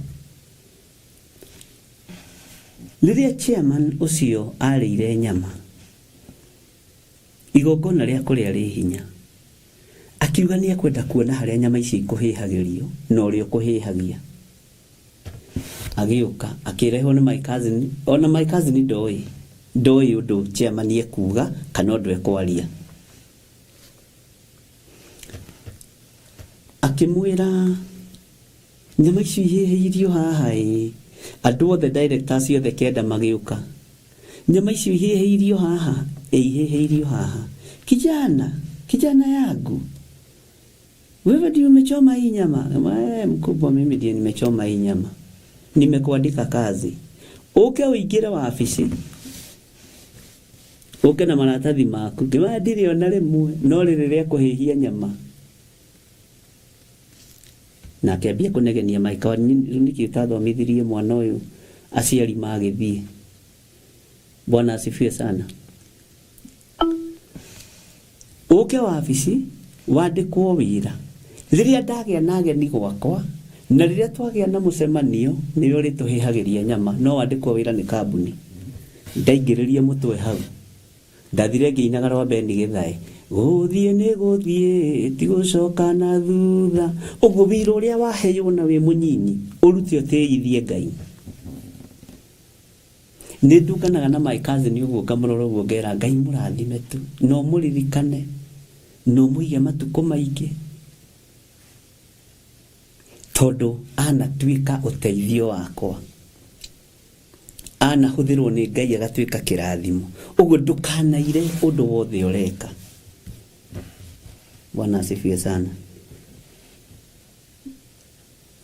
Rĩrĩa chairman ũcio arĩire nyama, igongona rĩa kũrĩa rĩ hinya, akiuga nĩ ekwenda kuona harĩa nyama ici ikũhĩhagĩrio na ũrĩa ũkũhĩhagia. Agĩũka akĩrehwo nĩ my cousin, ona my cousin ndoĩ ũndũ chairman ekuga kana ũndũ ekwaria. Akĩmwĩra nyama ici ihĩhĩirio haha andũ othe directors othe kenda magĩũka. Nyama ici ihĩhĩirio haha, ihĩhĩirio haha. Kijana yangu, wewe ndio umechoma hii nyama? Mkubwa, mimi ndiye nimechoma hii nyama. Nimekuandika kazi. Uke uingire wabici. Uke na maratathi maku. Kĩma ndiriona rĩmwe, no rĩrĩa kũhĩhia nyama. na akĩambia kũnegenia maika nĩkĩ ũtathomithirie mwana ũyũ aciari magĩthiĩ. Bwana asifiwe sana. Ũke wabici wandĩkwo wĩra. Rĩrĩa ndagĩa na ageni gwakwa na rĩrĩa twagĩa na mũcemanio nĩwe ũrĩtũhĩhagĩria nyama, no wandĩkwo wĩra nĩ kambuni. Ndaingĩrĩria mũtwe hau, ndathire ngĩinaga rwa Beni Gĩthae, gũthiĩ nĩ gũthiĩ ti gũcoka na thutha. Ũguo wĩra ũrĩa waheo na wĩ mũnyinyi ũrute ũtĩithie Ngai. Nĩ ndunganaga na my cousin ũguo ngamũrora ũguo ngera Ngai mũrathime tu, no mũririkane, no mũige matukũ maingĩ, tondũ anatuĩka ũteithio wakwa, anahũthĩrwo nĩ Ngai agatuĩka kĩrathimo. Ũguo ndũkanaire ũndũ wothe ũreka. Bwana asifiwe sana.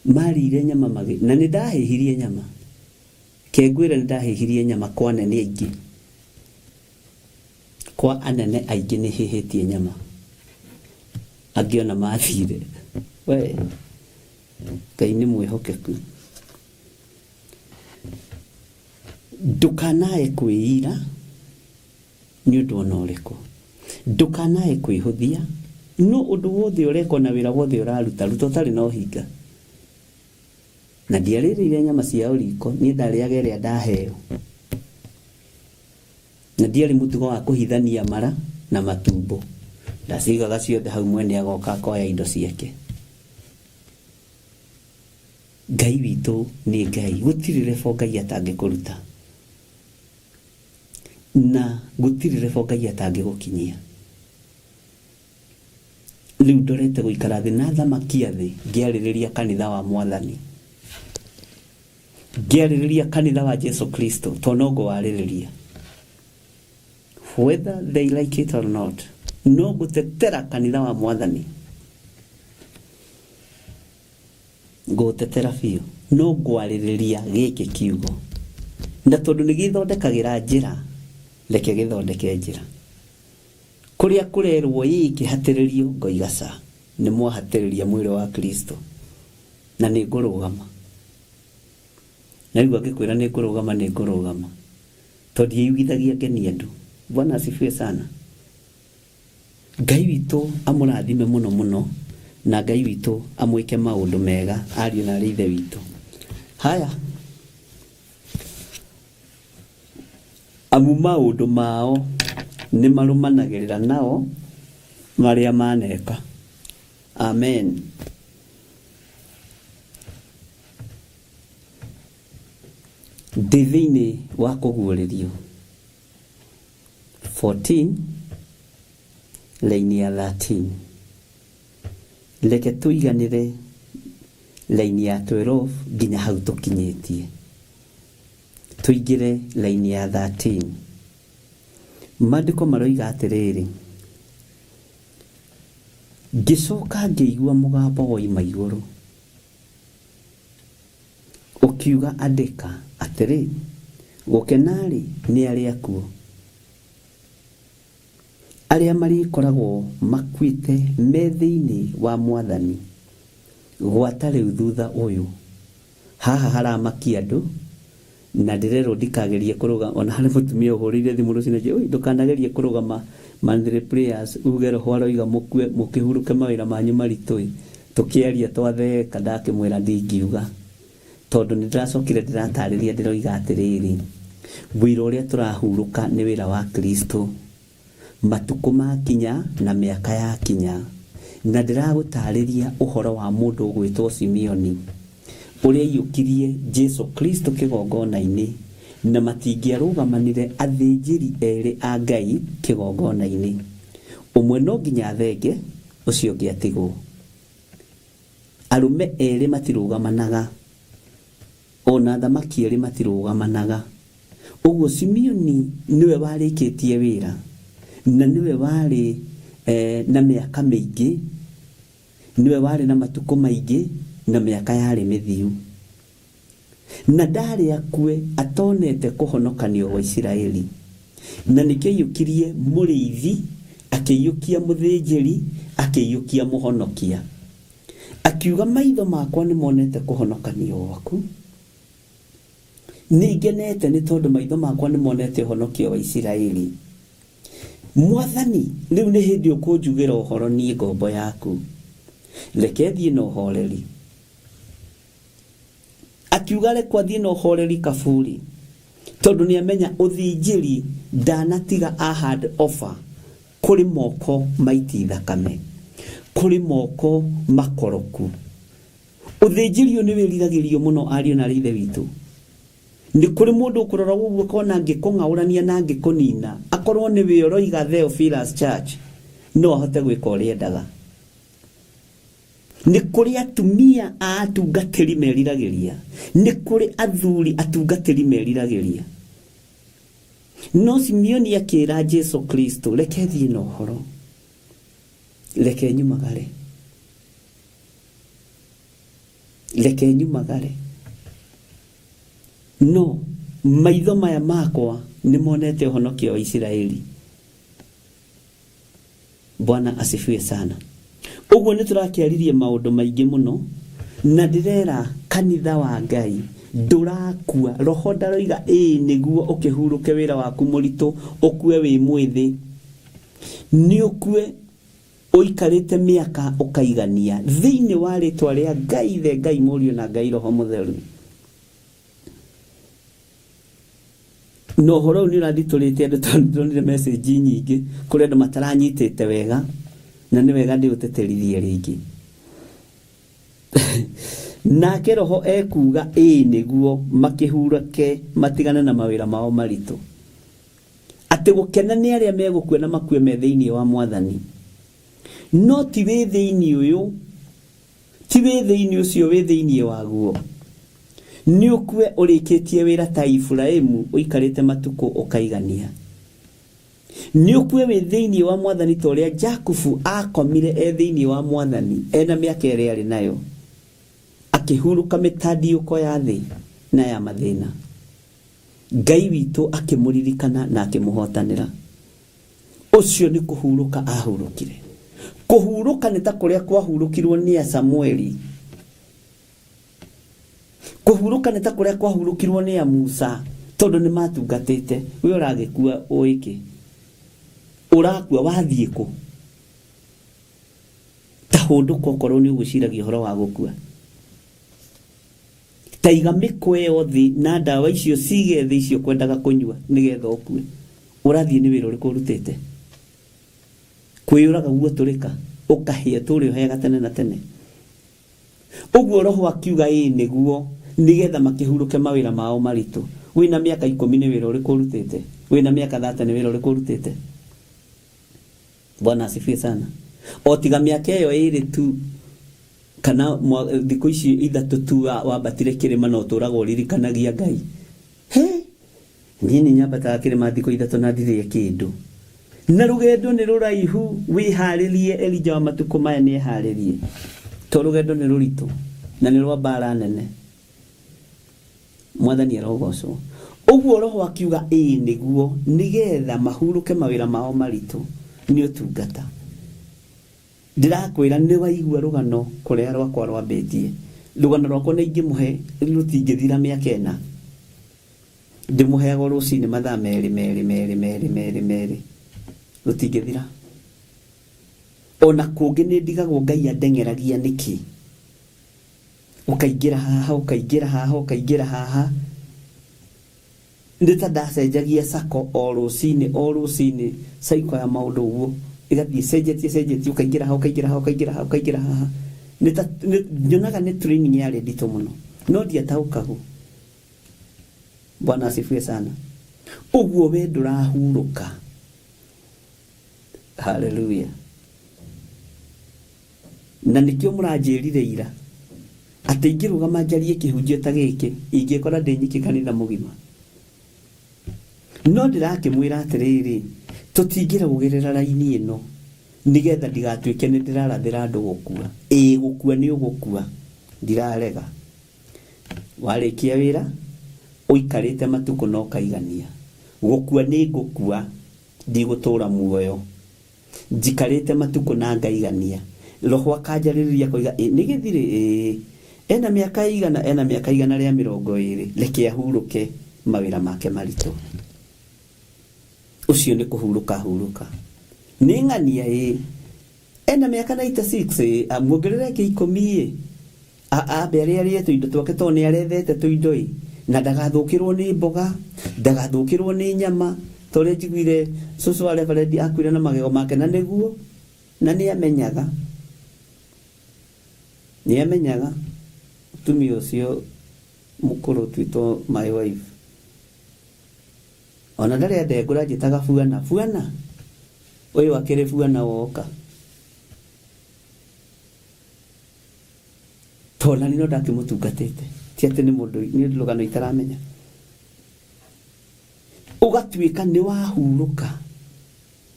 Marire nyama magi na nĩndahĩhirie nyama. Kengwĩra nĩndahĩhirie nyama kwa anene aingĩ. Kwa anene aingĩ nĩhĩhĩtie nyama. Angĩona mathire. We, Ngai nĩ mwĩhokeku. Ndũkanae kwĩira nĩ ũndũ ona ũrĩkũ. Ndũkanae kwĩhũthia no ũndũ wothe ũreka na wĩra wothe ũraruta ũtarĩ na ũhinga. Na ndiarĩrĩire nyama cia ũriko, niĩ ndarĩaga ĩrĩa ndaheo. Na ndiarĩ mũtugo wa kũhithania mara na matumbo. Ndacigaga ciothe hau mwene agoka akoya indo ciake. Ngai witũ nĩ Ngai, gũtirĩ rebo Ngai atangĩkũruta. Na gũtirĩ rebo Ngai atangĩgũkinyia. Rĩu ndorete gũikara thĩ na thamakia thĩ ngĩarĩrĩria kanitha wa Mwathani, ngĩarĩrĩria kanitha wa Jesu Kristo, to no ngwarĩrĩria. Whether they like it or not, no gũtetera kanitha wa Mwathani. Gũtetera biũ, no ngwarĩrĩria gĩkĩ kiugo. Na tondũ nĩgĩthondekagĩra njĩra, reke gĩthondeke njĩra. Kũrĩa kũrerwo kĩhatĩrĩrio ngoigaca, nĩ mwahatĩrĩria mwĩrĩ wa Kristo. Na nĩ ngũrũgama. Na rĩu angĩkwĩra nĩ ngũrũgama nĩ ngũrũgama. Tondũ ndiĩiguithagia ngeni andũ. Bwana asifiwe sana. Ngai witũ amũrathime mũno mũno, na Ngai witũ amwĩke maũndũ mega ariũ na arĩ ithe witũ. Haya. Amu maũndũ mao nĩ marũmanagĩrĩra nao marĩa maneka. Amen. Ndĩ thĩinĩ wa kũguũrĩrio. 14 laini ya 13. Reke tũiganĩre laini ya 12 nginya hau tũkinyĩtie. Tũingĩre laini ya 13. Maandĩko maroiga atĩrĩrĩ, ngĩcoka ngĩigua mũgambo woima igũrũ ũkiuga andĩka atĩrĩ, gũkenarĩ nĩ arĩa akuo, arĩa marĩkoragwo makuĩte me thĩinĩ wa Mwathani gwata rĩu thutha ũyũ. Haha haramakia andũ na ndĩrerwo ndikagerie kũrũgama. Ona harĩ mũtumia ũhũrĩire thimũ rũcinĩ, "Oi, ndũkanagerie kũrũgama monthly prayers, uge roho aroiga mũkĩhurũke mawĩra manyu maritũ." Tũkĩaria twatheka, ndakĩmwĩra ndingiuga, tondũ nĩndĩracokire ndĩratarĩria ndĩroiga atĩrĩrĩ, wĩra ũrĩa tũrahurũka nĩ wĩra wa Kristo. Matukũ makinya na mĩaka yakinya, na ndĩragũtarĩria ũhoro wa mũndũ ũgwĩtwo Simeoni, ũrĩa aiyũkirie Jesu Kristo kĩgongona-inĩ, na matingĩarũgamanire athĩnjĩri erĩ a Ngai kĩgongona-inĩ. Ũmwe no nginya athenge, ũcio ũngĩ atigwo. Arũme erĩ matirũgamanaga, ona thamaki erĩ matirũgamanaga. Ũguo Simeoni nĩwe warĩkĩtie wĩra, na nĩwe warĩ na mĩaka mĩingĩ, nĩwe warĩ na matukũ maingĩ, na mĩaka yarĩ mĩthiu. Na ndarĩ akue atonete kũhonokanio gwa Isiraeli. Na nĩkĩo aiyũkirie mũrĩithi, akĩiyũkia mũthĩnjĩri, akĩiyũkia mũhonokia. akiuga maitho makwa nĩ monete kũhonokanio gwaku, nĩngenete nĩ tondũ maitho makwa nĩ monete ũhonokio wa Isiraeli. Mwathani, rĩu nĩ hĩndĩ ũkũnjugĩra ũhoro niĩ ngombo yaku, reke thiĩ na ũhoreri. Akiuga rekwa thiĩ na ũhoreri Kaburi, tondũ nĩamenya ũthĩnjĩri ndanatiga hand offer kũrĩ moko maiti thakame, kũrĩ moko makoroku. Ũthĩnjĩri ũyũ nĩ wĩriragĩrio mũno ariũ na ithe witũ. Nĩ kũrĩ mũndũ ũkũrora ũguo kona angĩkũng'aũrania na angĩkũnina, akorwo nĩ we ũroiga Theophilus Church, no ahote gwĩka ũrĩa endaga. Nĩ kũrĩ atumia a atungatĩri meriragĩria, nĩ kũrĩ athuri atungatĩri meriragĩria. No Simeoni akĩra Jesu Kristo, reke thiĩ na ũhoro, reke nyumagare, reke nyumagare. No, maitho maya makwa nĩ monete ũhonokio wa Isiraeli. Bwana asifiwe sana. Ũguo nĩ tũrakĩaririe maũndũ maingĩ mũno, na ndĩrera kanitha wa Ngai ndũrakua. Roho ndaroiga nĩguo ũkĩhurũke wĩra waku mũritũ, ũkue wĩ mwĩthĩ, nĩ ũkue ũikarĩte mĩaka ũkaigania thĩinĩ wa rĩtwa rĩa Ngai Ithe, Ngai Mũriũ na Ngai Roho Mũtheru. No horo ni ũrathitũrĩte andũ tondũ nĩ message nyingĩ kũrĩ andũ mataranyitĩte wega, na nĩ wega ndĩũteterithie rĩngĩ. Nake Roho ekuga nĩguo makĩhurũke matigane na mawĩra mao maritũ, atĩ gũkena nĩ arĩa megũkua na makue me thĩinĩ wa Mwathani. No ti wĩ thĩinĩ ũyũ, ti wĩ thĩinĩ ũcio, wĩ thĩinĩ waguo. Nĩ ũkue ũrĩkĩtie wĩra ta Iburaimu ũikarĩte matukũ ũkaigania. Nĩ ũkue wĩ thĩinĩ wa Mwathani ta ũrĩa Jakubu akomire thĩinĩ wa Mwathani ena mĩaka ĩrĩa arĩ nayo, akĩhurũka mĩtandiũko ya thĩ na ya mathĩna. Ngai witũ akĩmũririkana na akĩmũhotanĩra. Ũcio nĩ kũhurũka ahurũkire. Kũhurũka nĩ ta kũrĩa kwahurũkirwo nĩ Samueli. Kũhurũka nĩ ta kũrĩa kwahurũkirwo nĩ Musa, tondũ nĩ matungatĩte. We ũragĩkua ũĩke, ũrakua wathiĩ kũ? Ta hũndũka okorwo nĩ ũgũciragia ũhoro wa gũkua. Ta iga mĩkwe yothe na ndawa icio cige thĩ icio kwendaga kũnyua nĩgetha ũkue. Ũrathiĩ nĩ wĩra ũrĩkũ ũrutĩte? Kwĩyũraga guotũrĩka, ũkahĩa tũrĩ ũheaga tene na tene. Ũguo Roho akiuga nĩguo nĩgetha makĩhurũke mawĩra mao maritũ. Wĩna mĩaka 10 nĩ wĩra ũrĩkũ ũrutĩte? Wĩna mĩaka 30 nĩ wĩra ũrĩkũ ũrutĩte? Bwana asifiwe sana. O tiga mĩaka ĩyo ĩrĩ tu, kana thikũ ici 3 tu wambatire kĩrĩma no tũraga ũririkanagia Ngai. Niĩ nĩ nyambataga kĩrĩma thikũ 3 na ndirĩ kĩndũ. Na rũgendo nĩ rũraihu, wĩharĩrie. Elija wa matukũ maya nĩ eharĩrie, to rũgendo nĩ rũritũ na nĩ rwa mbara nene. Mwathani arogocwo. Ũguo Roho akiuga nĩguo nĩgetha mahurũke mawĩra mao maritũ nĩ ũtungata. Ndĩrakwĩra nĩ waigua rũgano kũrĩa rwakwa rwambĩtie. Rũgano rwakwa nĩ ingĩmũhe rũtingĩthira mĩaka 4. Ndĩmũheagwo rũcinĩ mathaa merĩ rũtingĩthira. Ona kũngĩ nĩ ndigagwo Ngai andeng'eragia nĩkĩ. Ũkaingĩra haha, ũkaingĩra haha, ũkaingĩra haha. Ndĩta ndacenjagia sako o rũcinĩ saiko ya maũndũ ũguo igathiĩ cenjetie, ũkaingĩra haha, ũkaingĩra haha, ũkaingĩra haha, ũkaingĩra haha. Nyonaga nĩ training yarĩ nditũ mũno, no ndiataũkagwo. Bwana asifiwe sana. Ũguo we ndũrahurũka. Hallelujah. Na nĩkĩo mũranjĩrire ira atĩ ingĩrũgama njarie kĩhunjio ta gĩkĩ ingĩkora ndĩ nyiki kanitha mũgima. No ndĩrakĩmwĩra atĩrĩrĩ, tũtingĩrũgĩrĩra raini ĩno nĩgetha ndigatuĩke nĩ ndĩrarathĩra andũ gũkua. Gũkua nĩ ũgũkua, ndirarega. Warĩkia wĩra ũikarĩte matukũ no kaigania. Gũkua nĩ ngũkua, ndigũtũra muoyo. Njikarĩte matukũ na ngaigania. roho akanjarĩrĩria koiga nĩ gĩthire ena mĩaka igana rĩa 20 reke ahurũke mawĩra make maritũ. Ucio nĩ kũhurũka nĩ ng'ania ena mĩaka 96 muongerere ke 10 ambe arĩa tũindo twake to nĩ arethete tũindo na ndagathũkĩrwo nĩ mboga, ndagathũkĩrwo nĩ nyama. Tore njiguire cucu wa Reverend akwira na magego make na nĩguo na nĩ amenyaga tumi ũcio mũkũrũ twito my wife ona ndarĩ ndengũra njĩtaga Fuana ũyũ akĩrĩ Fuana woka tona nĩ ndakĩmũtungatĩte ti atĩ nĩ mũndũ nĩ rũgano itaramenya ũgatuĩka nĩ wahurũka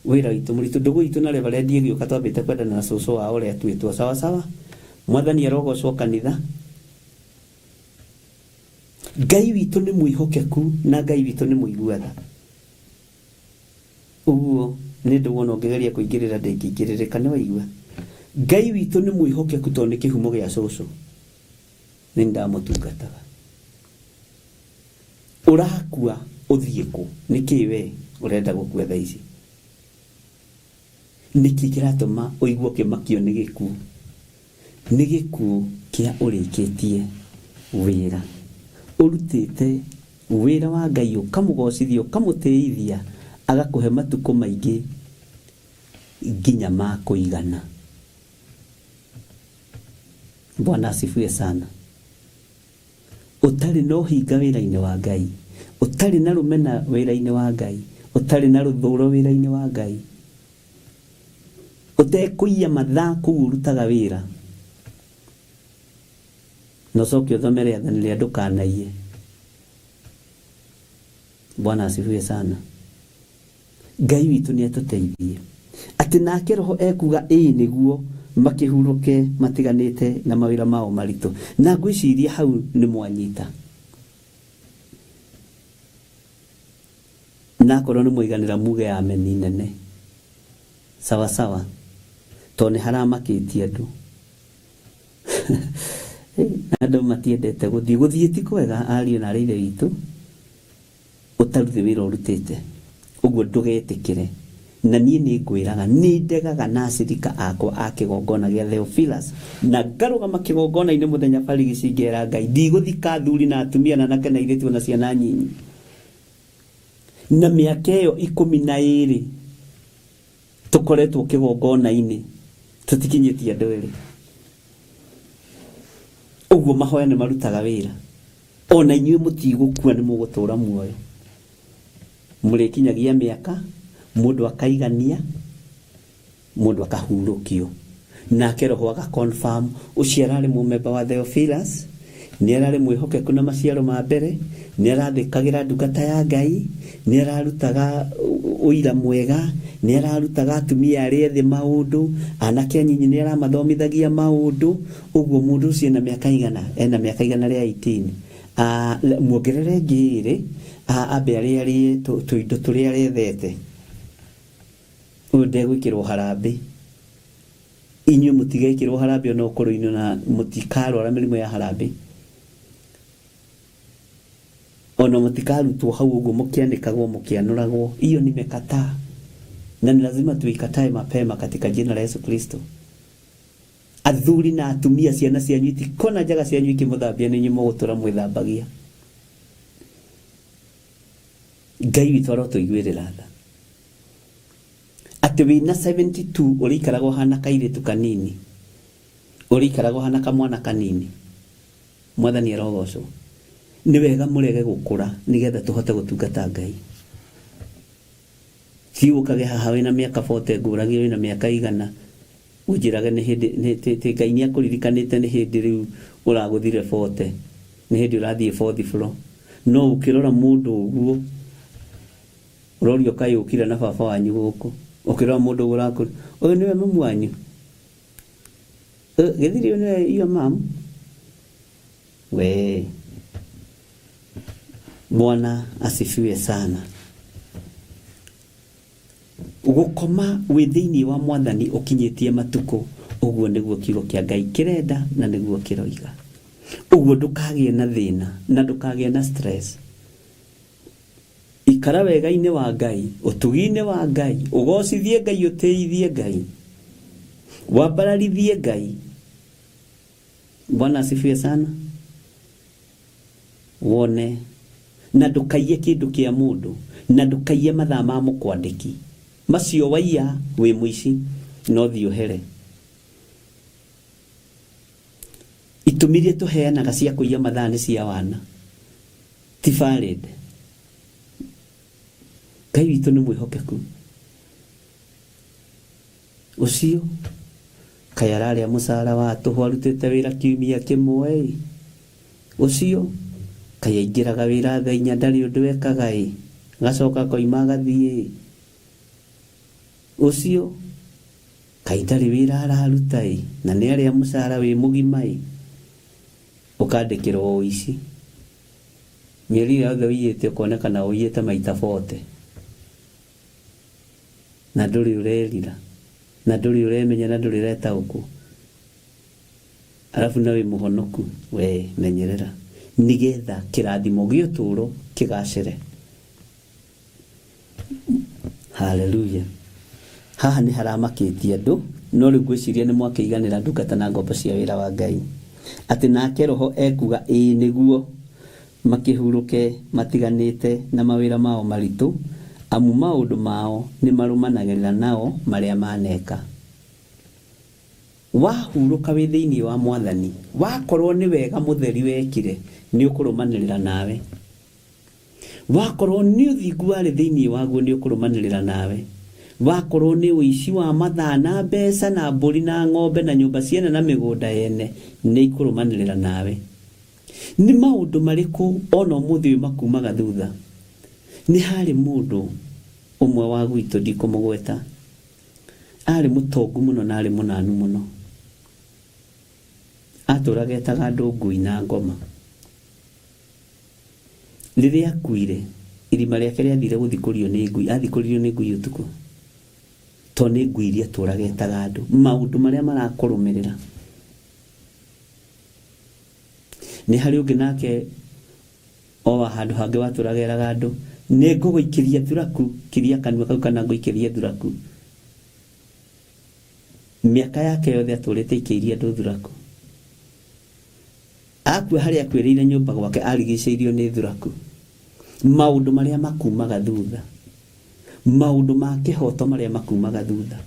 wĩra witũ mũritũ ndũgũ itũ na Reverend gĩũka twambĩte kwendana na cucu wao ũrĩa twĩtwo sawa mwathani arogocwo kanitha. Ngai witũ nĩ mwĩhokeku na Ngai witũ nĩ mũiguatha. Ũguo nĩ ndũwona ũngĩgeria kũingĩrĩra ndĩngĩingĩrĩrĩka nĩ waigua. Ngai witũ nĩ mwĩhokeku tondũ nĩ kĩhumo gĩa cucu nĩ ndamũtungataga. Ũrakua ũthiĩ kũ nĩkĩ we ũrenda gũkua thaa ici? Nĩkĩ kĩratũma ũigua kĩmakio nĩ gĩkuũ? Nĩ gĩkuũ kĩa ũrĩkĩtie wĩra, ũrutĩte wĩra wa Ngai ũkamũgocithia ũkamũtĩithia agakũhe matukũ maingĩ nginya ma kũigana. Bwana asifiwe sana. Ũtarĩ na ũhinga wĩra-inĩ wa Ngai, ũtarĩ na rũmena wĩra-inĩ wa Ngai, ũtarĩ na rũthũũro wĩra-inĩ wa Ngai, ũtekũiya mathaa kũu ũrutaga wĩra, no coke ũthome rĩathani rĩa ndũkanaiye. Bwana asifiwe sana. Ngai witũ nĩ atũteithie atĩ nake roho ekuga nĩguo makĩhurũke matiganĩte na mawĩra mao maritũ. Na ngwĩciria hau nĩ mwanyita, na korwo nĩ mũiganĩra muge ameni nene sawa to nĩ haramakĩtie andũ. Andũ matiendete gũthiĩ ti kwega ariũ na arĩire witũ ũtaruthi wĩra ũrutĩte. Ũguo ndũgetĩkĩre, na niĩ nĩ ngwĩraga nĩ ndegaga na acirika akwa a kĩgongona gĩa Theophilus na ngarũgama kĩgongona-inĩ mũthenya barigisi ngera Ngai ndigũthika athuri na atumia na anake na airĩtu na ciana nyinyi. Na mĩaka ĩyo 12 tũkoretwo kĩgongona-inĩ tũtikinyĩtie andũ erĩ. Ũguo mahoya nĩ marutaga wĩra, ona inyuĩ mũtigũkua nĩ mũgũtũũra muoyo. Mũrĩkinyagia mĩaka, mũndũ akaigania, mũndũ akahurũkio, nake roho agaconfirm ũcio ararĩ mũmemba wa Theophilus, nĩ ararĩ mwĩhokeku na maciaro ma mbere, nĩ arathĩkagĩra ndungata ya Ngai, nĩ ararutaga ũira mwega, nĩ ararutaga atumia arĩa ethĩ maũndũ, anake anyinyi nĩ aramathomithagia maũndũ. Ũguo mũndũ ũcio ena mĩaka igana, ena mĩaka igana rĩa 18. Muongerere ngĩrĩ ambe arĩa tũindo tũrĩa arethete. Ũyũ ndegwĩkĩrwo harambĩ. Inyuĩ mũtigekĩrwo harambĩ ona ũkũrũ-inĩ na mũtikarwara mĩrimũ ya harambĩ. Ona mũtikarutwo hau ũguo mũkĩanĩkagwo mũkĩanũragwo. Hiyo nimekataa. Na ni lazima tuikatae mapema katika jina la Yesu Kristo. Athuri na atumia ciana cianyu itikona njaga cianyu ikĩmũthambia nĩ inyuĩ mũgũtũra mwĩthambagia. Ngai witũ arotũiguĩrĩra tha. Atĩ wĩna 72 ũrĩikaragwo hana kairĩtu kanini, ũrĩikaragwo hana kamwana kanini. Mwathani arogocwo. Nĩ wega mũrege gũkũra nĩgetha tũhote gũtungata Ngai. Si ũkage haha wĩna mĩaka 40 ngũragio wĩna mĩaka igana ũnjĩrage nĩ hĩndĩ Ngai nĩ akũririkanĩte nĩ hĩndĩ rĩu ũragũthire 40, nĩ hĩndĩ ũrathiĩ 4th floor. No ũkĩrora mũndũ ũguo ũrorio kaĩ ũkira na baba wanyu gũkũ, ũkĩrora mũndũ ũrakũrĩ ũyũ nĩwe mamu wanyu, gĩthiri nĩwe iyo mamu we. Bwana asifiwe sana. Gũkoma wĩ thĩinĩ wa Mwathani ũkinyĩtie matukũ Uguo niguo kiugo kia Ngai kirenda na niguo kiroiga. Uguo ndukagie na thina na ndukagie na stress. Ikara wega-ini wa Ngai, utugi-ini wa Ngai, ugocithie Ngai, uteithie Ngai, wambararithie Ngai. Bwana asifiwe sana. Wone na ndukaiye kindu kia mundu, na ndukaiye mathaa ma mukwandiki macio waiya wi muici no thiohere. Itumirie tuheanaga cia kuiya mathaa ni cia wana ti valid. Ngai witũ nĩ mwĩhokeku. Ucio kayararĩa mũcara wa tũhũ arutĩte wĩra kiumia kĩmwe. Ucio kayaingĩraga wĩra thaa 4 ndarĩ ũndũ ekaga gacoka koima agathiĩ. Ucio kaitarĩ wĩra araruta na nĩ arĩa mũcara wĩ mũgima ũkandĩkĩrwo ũici. Mĩeri yothe ũiyĩte ũkonekana ũiyĩte maita 40 na ndũrĩ ũrerira na ndũrĩ ũremenya na ndũrĩ ũretaũkwo. Alafu nawe mũhonoku we menyerera nigetha kĩrathimo gĩa ũtũũro kĩgacĩre. Hallelujah. Haha nĩ haramakĩtie andũ no rĩu ngwĩciria nĩ mwakĩiganĩra ndungata na ngombo cia wĩra wa Ngai atĩ nake Roho ekuga nĩguo makĩhurũke matiganĩte na mawĩra mao maritũ, amu maũndũ mao nĩ marũmanagĩrĩra nao marĩa maneka. Wahurũka wĩ thĩinĩ wa Mwathani, wakorwo nĩ wega mũtheri wekire nĩ ũkũrũmanĩrĩra nawe. Wakorwo nĩ ũthingu warĩ thĩinĩ waguo nĩ ũkũrũmanĩrĩra nawe. Wakorwo nĩ ũici wa mathaa na mbeca na mbũri na ng'ombe na nyũmba ciene na mĩgũnda yene nĩ ikũrũmanĩrĩra nawe. Nĩ maũndũ marĩkũ ona ũmũthĩ makumaga thutha? Nĩ harĩ mũndũ ũmwe wa gwitũ ndikũmũgweta, arĩ mũtongu mũno na arĩ mũnanu mũno, atũraga etaga andũ ngui na ngoma. Rĩrĩa akuire irima rĩake rĩathire gũthikũrio nĩ ngui, athikũririo nĩ ngui ũtukũ, to nĩ ngui iria atũraga etaga andũ. Maũndũ marĩa marakũrũmĩrĩra. Nĩ harĩ ũngĩ nake o handũ hangĩ watũraga eraga andũ nĩ ngũgũikĩria thuraku, kiria kanua kau kana ngũikĩria thuraku. Mĩaka yake yothe atũrĩte ikĩiria andũ thuraku. Akua harĩa akwĩrĩire nyũmba gwake arigicĩirio nĩ thuraku. Maũndũ marĩa makumaga thutha, maũndũ ma kĩhoto marĩa makumaga thutha.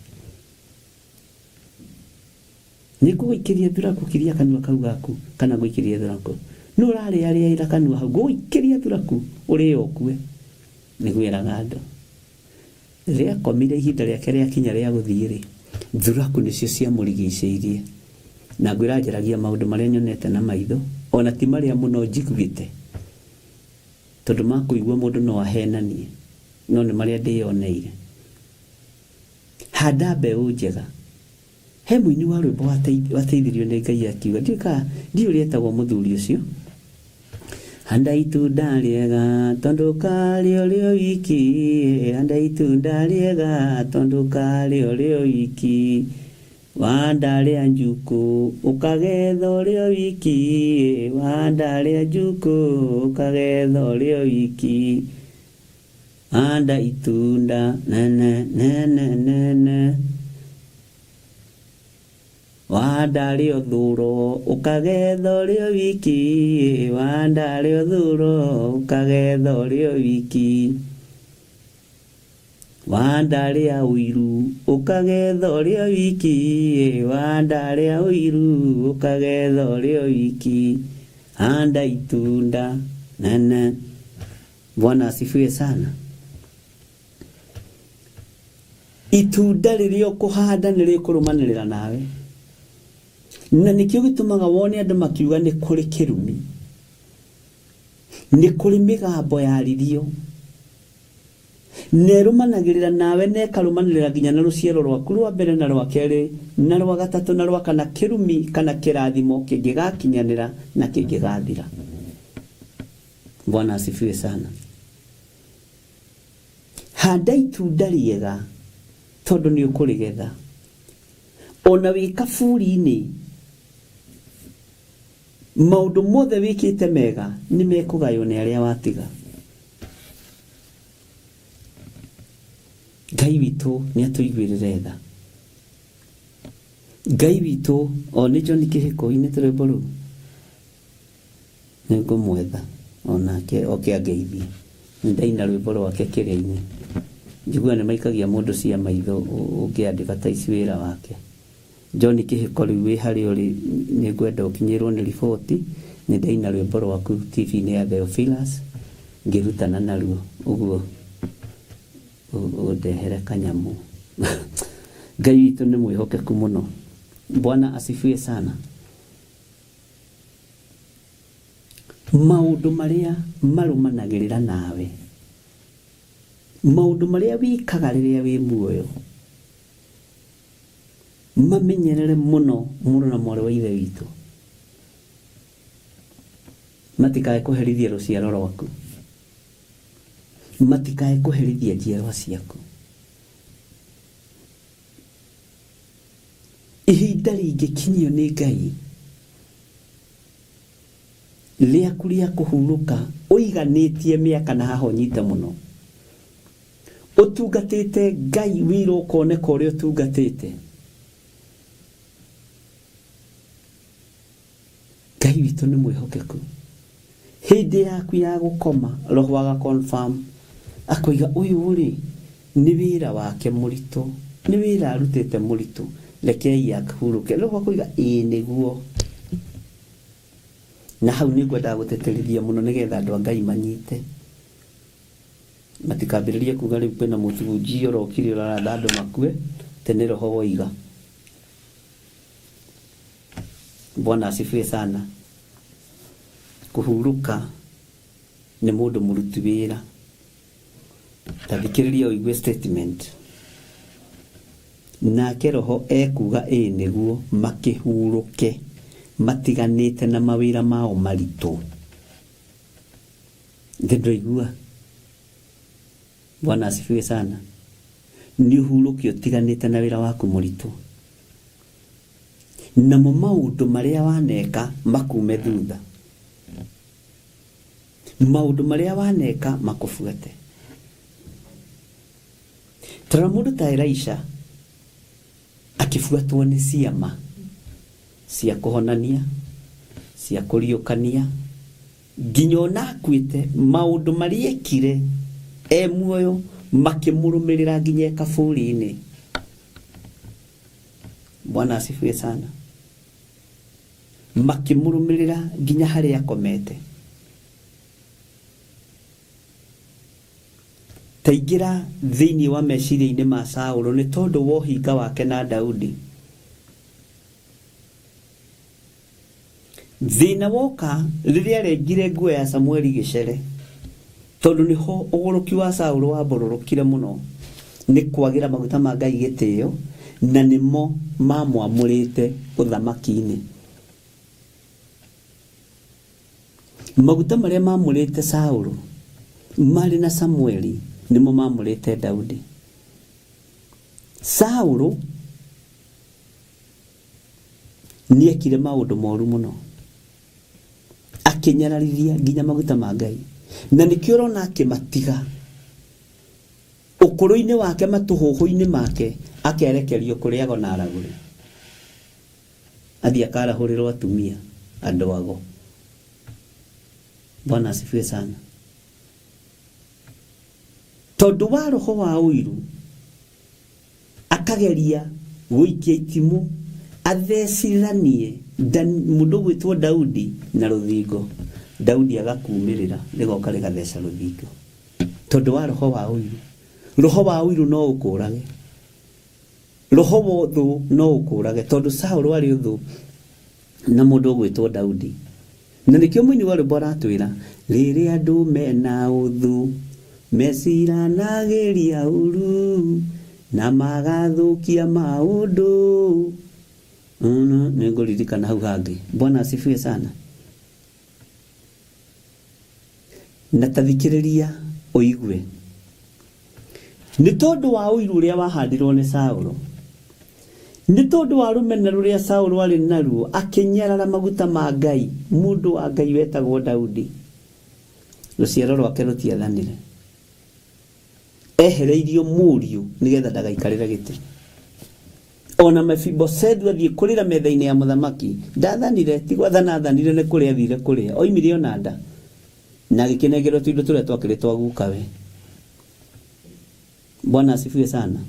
Nĩ ngũgũikĩria thuraku kiria kanua kau gaku kana ngũikĩria thuraku. No ũrarĩarĩra kanua hau ngũgũikĩria thuraku ũrĩe ũkue. Nĩguo eraga andũ. Rĩrĩa akomire ihinda rĩake rĩakinya rĩa gũthiĩ thuraku nĩcio ciamũrigicĩirie. Na ngwĩra njaragia maũndũ marĩa nyonete na maitho, ona ti marĩa mũno njiguĩte, tondũ makũigua mũndũ no ahenanie, no nĩ marĩa ndĩyoneire. Handa mbeũ njega. He mũini wa rwĩmbo wateithirio nĩ Ngai akiuga, ndiũ rĩetagwo mũthuri ũcio, handa itunda rĩega tondũ karĩo rĩo wiki, handa itunda rĩega tondũ karĩo rĩo wiki, wanda rĩa njuku ukagetha rĩo wiki, wanda rĩa njuku ukagetha rĩo wiki, handa itunda nene wanda rĩo thuro ukagetha rĩo wiki, wanda rĩo thuro ukagetha rĩo wiki, wanda rĩa ũiru ukagetha rĩo wiki, wanda rĩa ũiru ukagetha rĩo wiki, handa itunda nene. Bwana asifiwe sana. Itunda rĩrĩa ũkũhanda nĩ rĩkũrũmanĩrĩra nawe. Na nĩkĩo gĩtũmaga wone andũ makiuga nĩ kũrĩ kĩrumi, nĩ kũrĩ mĩgambo yaririo, nerũmanagĩrĩra nawe na ĩkarũmanĩrĩra nginya na rũciaro rwaku rwa mbere na rwa kerĩ na rwa gatatũ na rwa kana, kĩrumi kana kĩrathimo kĩngĩgakinyanĩra na kĩngĩgathira. Bwana asifiwe sana. Handa itunda rĩega tondũ nĩ ũkũrĩgetha. ona wĩ kaburi-inĩ maũndũ mothe wĩkĩte mega nĩ mekũgaywo nĩ arĩa watiga. Ngai witũ nĩ atũiguĩrĩre tha. Ngai witũ o nĩ John Kĩhĩko-inĩ tũrũmbo rũu nĩ ngũmwetha onake oke angeithie. Nĩ ndaina rwĩmbo rwake kĩrĩa-inĩ njiguaga nĩ maikagia mũndũ cia maitho ũngĩ-advertise wĩra wake. John Kĩhĩko rĩu wĩ harĩa ũrĩ nĩ ngwenda ũkinyĩrwo nĩ riboti. Nĩ ndaina rwĩmbo rwaku TV-inĩ ya Theophilus ngĩrutana naruo ũguo ũndehere kanyamũ. Ngai witũ nĩ mwĩhokeku mũno. Bwana asifiwe sana. Maũndũ marĩa marũmanagĩrĩra nawe, maũndũ marĩa wĩkaga rĩrĩa wĩ muoyo, mamenyerere mũno mũno na mwarĩ wa ithe witũ. Matikae kũherithia rũciaro rwaku, matikae kũherithia njiarwa ciaku. Ihinda rĩngĩkinyio nĩ Ngai rĩaku rĩa kũhurũka ũiganĩtie mĩaka na haha ũnyite mũno, ũtungatĩte Ngai wĩra ũkoneka ũrĩa ũtungatĩte. Ngai witũ nĩ mwĩhokeku. Hĩndĩ yaku ya gũkoma roho aga confirm akoiga ũyũ rĩ nĩ wĩra wake mũritũ, nĩ wĩra arutĩte mũritũ, rekei akahurũke. Roho akoiga ĩĩ nĩguo. Na hau nĩ ngwenda gũteterithia mũno nĩgetha andũ a Ngai manyite. Matikambĩrĩrie kuga rĩu kwĩna mũthunjia ũrokire ũraratha andũ makue, tene roho woiga. Bwana asifiwe sana. Kuhuruka nĩ mũndũ mũruti wĩra. Tathikĩrĩria ũigue statement. Nake roho ekuga ĩĩ nĩguo makĩhurũke matiganĩte na mawĩra mao maritũ. Ndĩraigua. Bwana asifiwe sana. Nĩ ũhurũke ũtiganĩte na wĩra waku mũritũ. Namo maũndũ marĩa waneka makume thutha. Maũndũ marĩa waneka makũbuate. Tara mũndũ ta Elisha akifuatwo nĩ ciama cia kũhonania, cia kũriũkania, nginya ona akuĩte maũndũ marĩa ekire muoyo makĩmũrũmĩrĩra nginya kaburi-inĩ. Bwana asifiwe sana. Makĩmũrũmĩrĩra nginya harĩa akomete. Taingĩra thĩinĩ wa meciria-inĩ ma Saũlũ nĩ tondũ wa ũhinga wake na Daudi. Thĩna woka rĩrĩa arengire nguo ya Samueli gĩcere, tondũ nĩho ũgũrũki wa Saũlũ wambororokire mũno nĩ kwagĩra maguta ma Ngai gĩtĩo, na nĩmo mamwamũrĩte ũthamaki-inĩ. Maguta marĩa mamũrĩte Saũlũ marĩ na Samueli nĩmo mamũrĩte Daudi. Saũlũ nĩekire maũndũ moru mũno, akĩnyararithia nginya maguta ma Ngai, na nĩkĩo ũrona akĩmatiga. Ũkũrũ-inĩ wake, matũhũhũ-inĩ make, akerekerio kũrĩagwo na aragũri. Athiĩ akarahũrĩrwo atumia andũ ago. Bwana asifiwe sana. Tondũ wa roho wa ũiru akageria gũikia itimũ athecithanie mũndũ gwĩtwo Daudi na rũthingo. Daudi agakumĩrĩra rĩgoka rĩgatheca rũthingo. Tondũ wa roho wa ũiru. Roho wa ũiru no ũkũrage. Roho wa ũthũ no ũkũrage. Tondũ Saũlũ arĩ ũthũ na mũndũ gwĩtwo Daudi. Na nĩkĩo mũini wa rwĩmbo aratwĩra rĩrĩa andũ mena ũthũ meciranagĩria ũru na magathũkia maũndũ. Nĩngũririkana hau hangĩ. Bwana asifiwe sana. Na tathikĩrĩria ũigue. Nĩ tondũ wa ũiru ũrĩa wahandirwo nĩ Saũlũ, nĩ tondũ wa rũmena rũrĩa Saũlũ arĩ naruo akĩnyarara maguta ma Ngai. Mũndũ wa Ngai wetagwo Daudi, rũciaro rwake rũtiathanire, ehereirio mũriũ nĩgetha ndagaikarĩre gĩtĩ. Ona Mephibosethu athiĩ kũrĩra metha-inĩ ya mũthamaki ndathanire, ti gwathana athanire, nĩ kũrĩa athire kũrĩa, oimire ona nda na agĩkĩnengerwo tũindo tũrĩa twakĩrĩ twa guka we. Bwana asifiwe sana.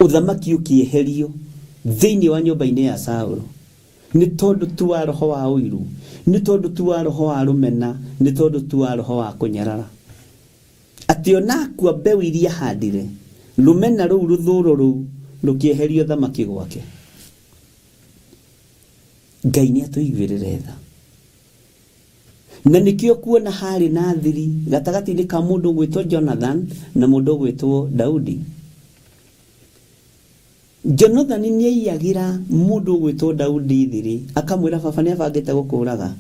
Uthamaki ũkĩeherio thĩinĩ wa nyũmba-inĩ ya Saũlũ nĩ tondũ tu wa roho wa ũiru, nĩ tondũ tu wa roho wa rũmena, nĩ tondũ tu wa roho wa kũnyarara. Atĩ ona akua mbeũ iria handire, rũmena rũu rũthũũro rũu rũkĩeherio thamaki gwake. Ngai nĩ atũiguĩrĩre tha. Na nĩkĩo kuona harĩ na thiri gatagatĩ-inĩ ka mũndũ gwĩtwo Jonathan na mũndũ gwĩtwo Daudi. Jonathan nĩaiyagĩra mũndũ gwĩtwo Daudi thiri, akamwĩra baba nĩabangĩte gũkũraga,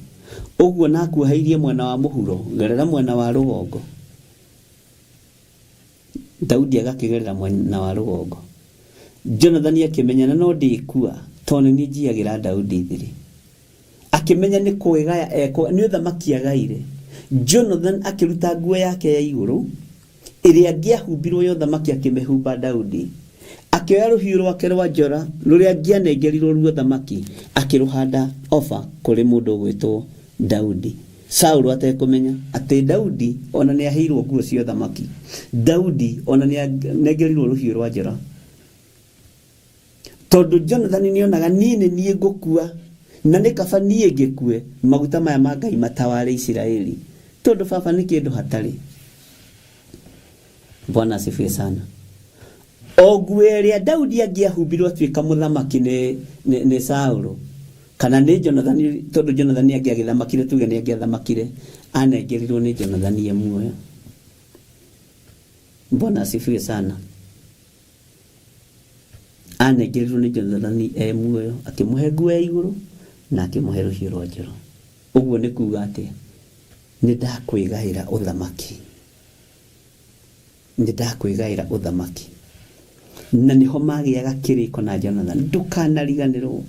ũguo na akuoheirie mwena wa mũhuro, gerera mwena wa rũgongo. Daudi agakĩgerera mwena wa rũgongo. Jonathan akĩmenya no ndĩkua tondũ nĩ njiagĩra Daudi thiri. Akĩmenya nĩ kwĩgaya eko, nĩ ũthamaki agaire. Jonathan akĩruta nguo yake ya igũrũ ĩrĩa angĩahumbirwo ya ũthamaki akĩmĩhumba Daudi. Akĩoya rũhiũ rwake rwa njora rũrĩa angĩanengerirwo ruo thamaki akĩrũhanda ofa kũrĩ mũndũ gwĩtwo Daudi. Saũlũ atekũmenya atĩ Daudi ona nĩ aheirwo nguo cia thamaki. Daudi ona nĩ anengerirwo rũhiũ rwa njora. Tondũ Jonathan nĩonaga niĩ ngũkua na nĩ kaba niĩ ngĩkue maguta maya ma Ngai mataware Isiraeli. Tondũ baba nĩ kĩndũ hatarĩ. Bwana asifiwe sana. O nguo ĩrĩa Daudi angĩahumbirwo atuĩka mũthamaki nĩ Saũlũ kana nĩ Jonathan, tondũ Jonathan angĩagĩthamakire, tuge nĩ angĩathamakire, anengerirwo nĩ Jonathan ye muoyo. Bwana asifiwe sana. Anengerirwo nĩ Jonathan ye muoyo, akĩmũhe nguo ya igũrũ na akĩmũhe rũhiũ rwa njora. Ũguo nĩ kuuga atĩ nĩ ndakwĩgaĩra ũthamaki, nĩ ndakwĩgaĩra ũthamaki. Na niho magĩaga kĩrĩko na Jonathan, ndũkanariganĩrwo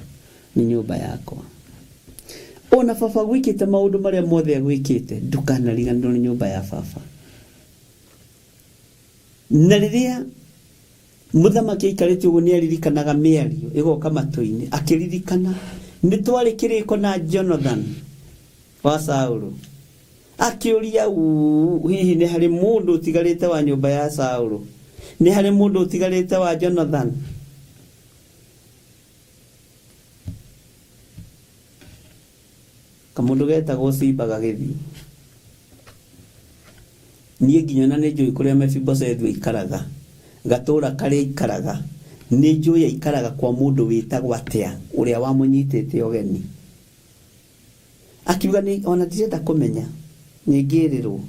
nĩ nyũmba yakwa. Ona baba gwĩkĩte maũndũ marĩa mothe agwĩkĩte, ndũkanariganĩrwo nĩ nyũmba ya baba. Na rĩrĩa mũthamaki aikarĩte ũguo nĩ aririkanaga mĩario ĩgoka matũ-inĩ, akĩririkana nĩ twarĩ kĩrĩko na Jonathan wa Saũlũ. Akĩũria hihi nĩ harĩ mũndũ ũtigarĩte wa nyũmba ya Saũlũ, nĩ harĩ mũndũ ũtigarĩte wa Jonathan. Kamũndũ getagwo Siba gagĩthiĩ. Niĩ nginya na nĩ njũĩ kũrĩa Mephibosethu aikaraga, gatũũra karĩa aikaraga, nĩ njũĩ aikaraga kwa mũndũ wĩtagwo atĩa, ũrĩa wamũnyitĩte ũgeni. Akiuga ona ndirenda kũmenya, nĩngĩrĩrwo.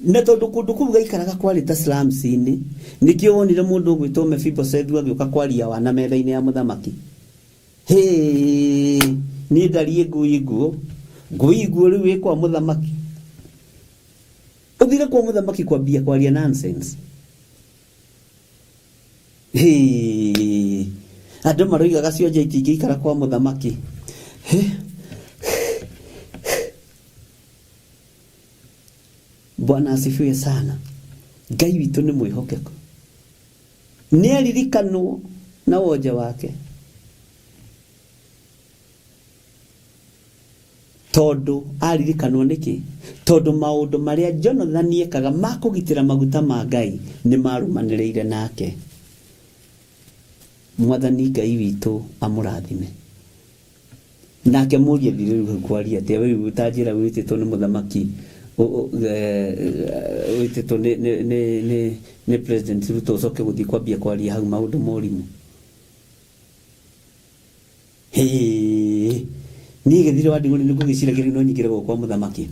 Na tondũ kũndũ kũu gaikaraga kwarĩ ta slums-inĩ, nĩkĩo wonire mũndũ gwĩtwo Mephibosethu agĩũka kwaria wana metha-inĩ ya mũthamaki. Niĩ ndariĩ ngui nguo rĩu wĩ kwa mũthamaki. Ũthire kwa mũthamaki kwambia kwaria nonsense. Andũ maroigaga cionje itingĩikara kwa mũthamaki. Bwana asifiwe sana. Ngai witũ nĩ mwĩhokeku. Nĩ aririkanwo na wonje wake. Tondũ aririkanwo nĩkĩ? Tondũ maũndũ marĩa Jonathan ekaga ma kũgitĩra maguta ma Ngai nĩ marũmanĩrĩire nake. Mwathani Ngai witũ amũrathime. Nake mũrie thirĩ rĩu kwaria atĩ we utanjĩra wĩtĩtwo nĩ mũthamaki, wĩtĩtwo nĩ President Ruto, ũcoke gũthiĩ kwambia kwaria hau maũndũ morimũ. Niĩ gĩthire wa ndigũri nĩ ngũgĩciragia no nyingĩre kwa mũthamaki.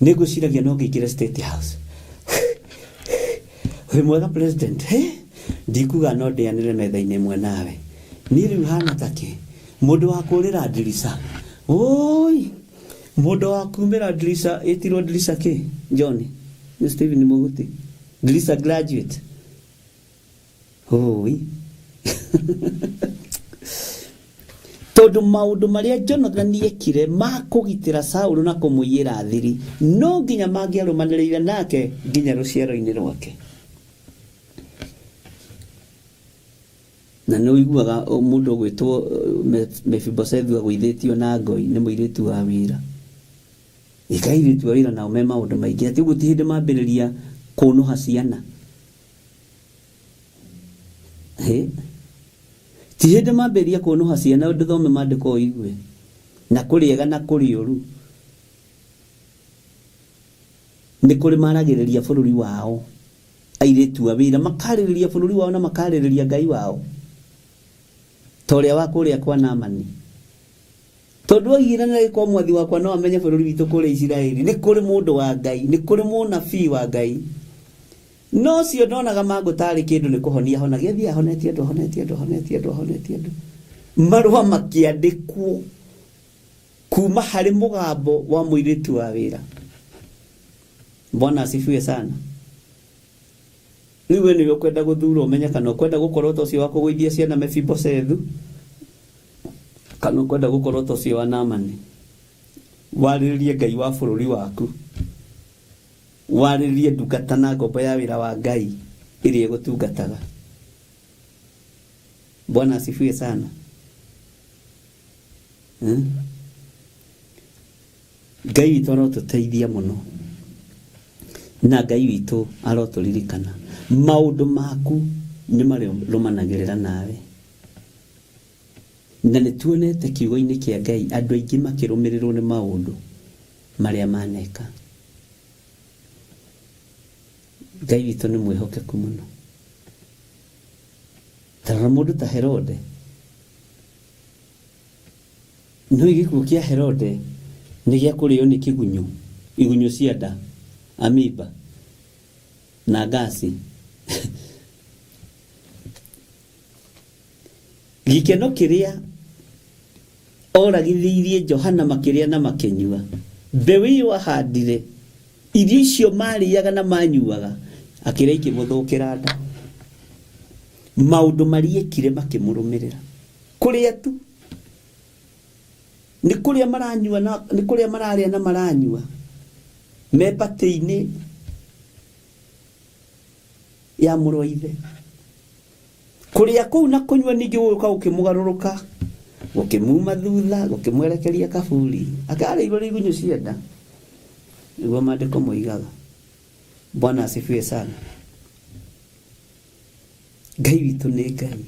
Nĩ ngũciragia no ngĩingĩre State House. Wĩ mwega President, ndikuga no ndĩanĩre metha-inĩ ĩmwe nawe. Niĩ rĩu hana takĩ mũndũ wa kũrĩra ndirica. Mũndũ wa kumĩra ndirica ĩtirwo ndirica kĩ? John, nĩ Stephen Mũguti. Ndirica graduate. Oi. Tondu maundu maria Jonathan ekire ma kugitira Saulu na kumuyira thiri no nginya mangiarumaniriire nake nginya ruciaro-ini rwake. Na no iguaga mundu gwitwo Mephibosheth agwithitio na ngoi ni muiritu wa wira. Ikairitu wa wira na me maundu maingi ati uguo ti hindi mambiriria kunuha ciana. Ti hindi mambiriria kunuha ciana nduthome mandiko igue na kuriega na kuri uru ni kuri maragiriria bururi wao airitu wa wira makaririria bururi wao na makaririria Ngai wao toria wa kuria kwa Naamani. Tondu agira na ko mwathi wakwa no amenye bururi witu kuri Isiraeli ni kuri mundu wa Ngai ni kuri munabii wa Ngai. No cio ndonaga magutari kindu ni kuhonia honagia thia honetie andu marua makiandikwo kuma hari mugambo wa muiritu wa wira. Bwana asifiwe sana. Niwe ni ukwenda guthura umenye kana ukwenda gukorwo tocio wa kugwithia ciana Mephibosheth kana ukwenda gukorwo tocio wa Naamani. Wariririe Ngai wa bururi waku, wariririe ndungata na ngombo ya wira wa Ngai iria gutungataga. Bwana asifiwe sana. Ngai witu arotuteithia muno na Ngai witu aroturirikana maundu maku ni marumanagirira nawe. Na nituonete kiugo-ini kia Ngai andu aingi makirumirirwo ni maundu maria maneka. Ngai witu ni mwihokeku muno. Tara mundu ta Herode. No igikuo kia Herode ni gia kurio ni kigunyu, igunyu cia nda, amiba na gasi. Gikeno kiria oragithirie Johana makiria na makenyua mbewi wahandire irio icio mariaga na manyuaga akiria ikimuthukira nda. Maundu mariekire makimurumirira kuria tu ni kuria maranyua na ni kuria mararia na maranyua mepate-ini ya muroithe. Kuria kuu na kunyua ningi uka ukimugaruruka ukimuma thutha ukimwerekeria kaburi akari iguru igunyu cia nda niguo mandiko moigaga. Bwana asifiwe sana. Ngai witu ni Ngai.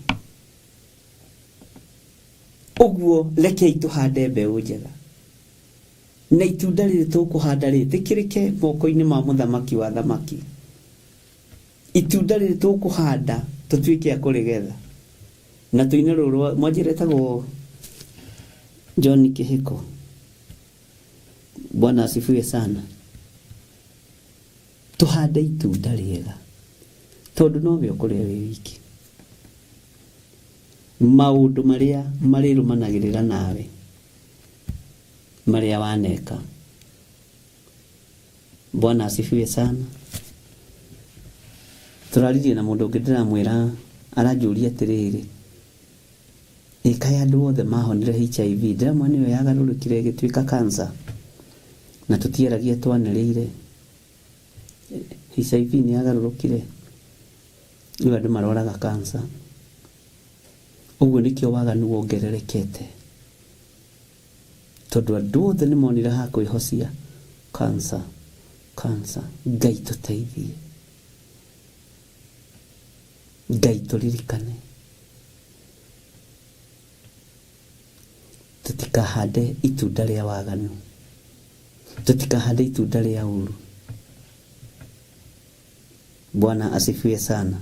Uguo rekei tuhande mbeu njega na itunda riri tukuhanda ritikirike moko-ini ma muthamaki wa thamaki. Itunda riri tukuhanda tutuike akurigetha na tuine ruru mwajiretagwo John Kihiko. Bwana asifiwe sana. Tuhande itunda riega tondu no we ukuria wi wiki. Maundu maria marirumanagirira nawe maria waneka. Bwana asifiwe sana. Turaririe na mundu ngidira mwira aranjuria atiriri ikaya andu othe mahonire HIV ndira mwana uyo yagarurukire gituika cancer na tutieragia twaniriire HIV ni yagarurukire iwa andu maroraga cancer. Uguo nikio waganu wongererekete tondu andu othe ni monire ha kwihocia cancer. Ngai tuteithie, Ngai turirikane tutikahande itunda ria waganu, tutikahande itunda ria uru. Bwana asifiwe sana.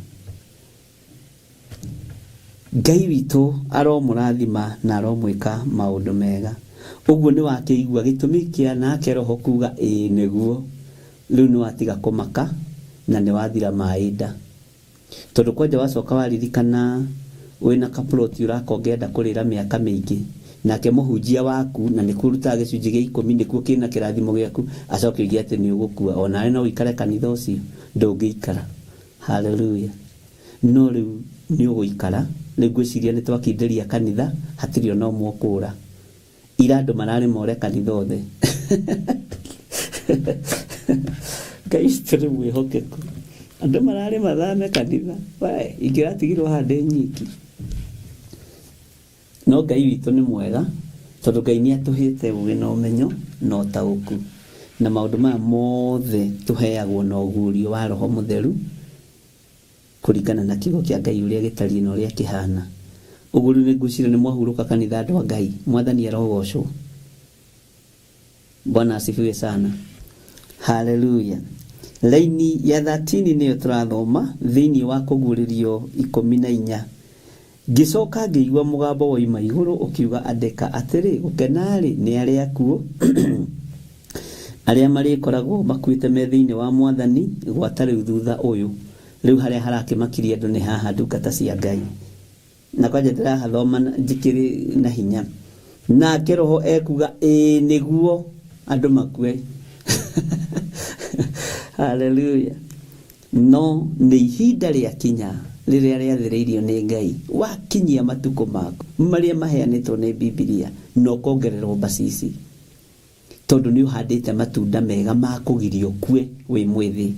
Ngai witu aromurathima na aromwika maundu mega. Uguo ni wakiigua gitumi kia nake roho kuga niguo riu ni watiga kumaka na ni wathira maida. Tondu kwaja wacoka waririkana wina kaploti urakongenda kurira miaka mingi nake muhunjia waku na nikuruta gicunji gia 10 nikuo kina kirathimo giaku acoke igia ati ni ugukua ona no ikare kanitha ucio ndungiikara. Haleluya. No riu ni uguikara niguciria ni twakinderia kanitha hatiri ona umwe kura ira andu marare more kanitha othe guys turi mwihokeku andu marare mathame kanitha wae ingiratigirwo hande nyiki no Ngai witũ nĩ mwega tondũ Ngai nĩ atuhete ũgĩ na ũmenyo na ũtaũku na maũndũ maya mothe tũheagwo na ũguũrio wa Roho Mũtheru kũringana na kiugo kĩa Ngai ũrĩa gĩtariĩ na ũrĩa kĩhana. Ũguo nĩ ngwĩciria nĩ mwahurũka kanitha andũ a Ngai, Mwathani arogocwo. Bwana asifiwe sana. Haleluya. Laini ya 13 nĩyo tũrathoma thĩinĩ wa kũguũrĩrio 14. Gicoka ngĩigua mũgambo woima igũrũ ũkiuga andĩka atĩrĩ, gũkenarĩ nĩ arĩa akuũ arĩa marĩkoragwo makuĩte me thĩinĩ wa Mwathani gwata rĩu thutha ũyũ. Rĩu harĩa harakĩmakiria andũ nĩ haha ndungata cia Ngai. Na kwanja ndĩrahathoma njĩkĩrĩ na hinya. Nake Roho ekuga nĩguo andũ makue. Haleluya. No nĩ ihinda rĩa kinya rĩrĩa rĩathĩrĩirio nĩ Ngai. Wakinyia matukũ maku marĩa maheanĩtwo nĩ Biblia no kongererwo bacisi. Tondũ nĩ ũhandĩte matunda mega ma kũgirio kue wĩ mwĩthĩ,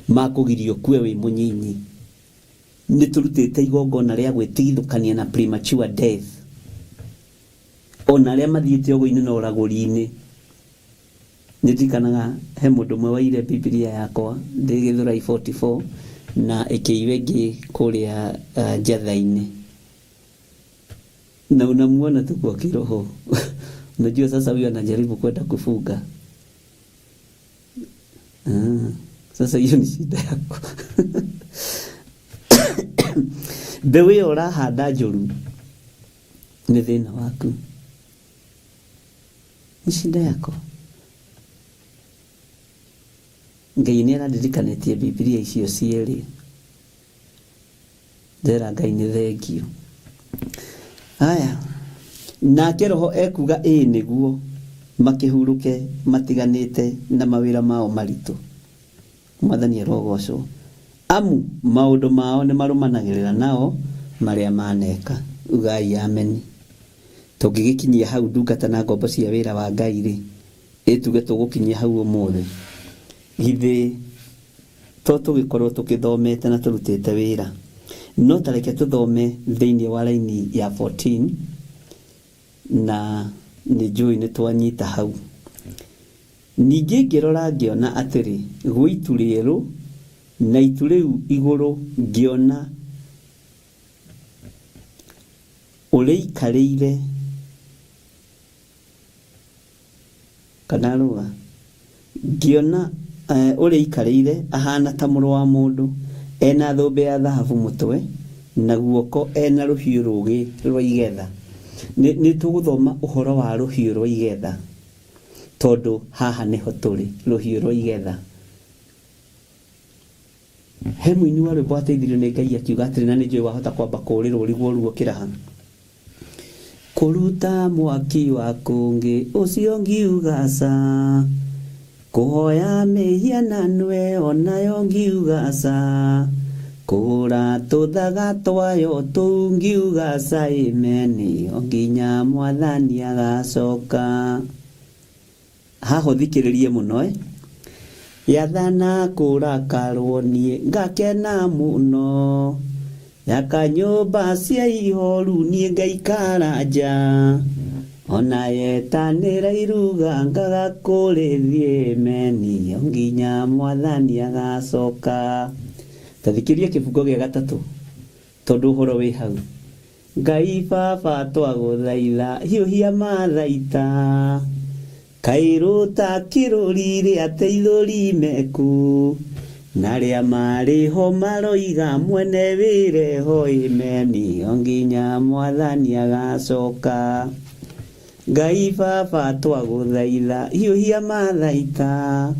ma kũgirio kue wĩ mũnyinyi. Nĩ tũrutĩte igongona rĩa gwĩtigithũkania na premature death. Ona arĩa mathiĩte ũgũ-inĩ na ũragũri-inĩ. Nĩndirikanaga he mũndũ ũmwe waire Biblia yakwa ndĩ Gĩthũrai 44 na ĩkĩiwe ĩngĩ kũrĩa njatha-inĩ. Na unamuona tu kwa kiroho. Unajua sasa huyu anajaribu kwenda kufuga. Sasa hiyo ni shida yako. Mbeũ ĩyo ũrahanda njũru nĩ thĩna waku. Ni shida yako. Ngai nĩ arandirikanitie Biblia icio cierĩ. Ndera Ngai nĩ thengio. Aya. Nake Roho ekuga nĩguo makĩhurũke matiganĩte na mawĩra mao maritũ. Mwathani arogocwo. Amu maũndũ mao nĩ marũmanagĩrĩra nao marĩa maneka. Ugai amen. Tũngĩgĩkinyia hau ndungata na ngombo cia wĩra wa Ngai rĩ, ĩtuge tũgũkinyia hau ũmũthĩ. Githĩ to tũgĩkorwo tũkĩthomete na tũrutĩte wĩra. No tareke tũthome thĩinĩ wa laini ya 14 na nĩ njũĩ nĩ twanyita hau. Ningĩ ngĩrora ngĩona atĩrĩ, gwĩ itu rĩerũ na itu rĩu igũrũ ngĩona ũrĩikarĩire kana rũa. Ngĩona ũrĩikarĩire ahana ta mũrũ wa mũndũ, ena thũmbĩ ya thahabu mũtwe na guoko ena rũhiũ rũgĩ rwa igetha. Nĩ tũgũthoma ũhoro wa rũhiũ rwa igetha tondũ haha nĩho tũrĩ, rũhiũ rwa igetha. He mũini wa rwĩmbo ateithirio nĩ Ngai akiuga atĩrĩ, na nĩ njũĩ wahota kwamba kũũrĩrwo rĩguo ruo kĩraha. Kũruta mwaki wa kũngĩ ũcio ngiuga ca, kũhoya mĩhianano ĩyo nayo ngiuga ca, kũgũra tũthaga twayo tũu ngiuga ca amen, o nginya Mwathani agacoka. Haho thikĩrĩrie mũno yathana kũrakarwo niĩ ngakena mũno, yaka nyũmba cia ihoru niĩ ngaikara nja, ona yetanĩra iruga ngagakũrĩthie amen, o nginya Mwathani agacoka. Tathikĩria kĩbungo gĩa gatatũ tondũ ũhoro wĩ hau. Ngai Baba twagũthaitha hiũhia mathaita, kairuta kĩrũri rĩa teithũri meku, na rĩa marĩho maroiga mwene wĩreho amen, o nginya Mwathani agacoka. Ngai Baba twagũthaitha hiũhia mathaita,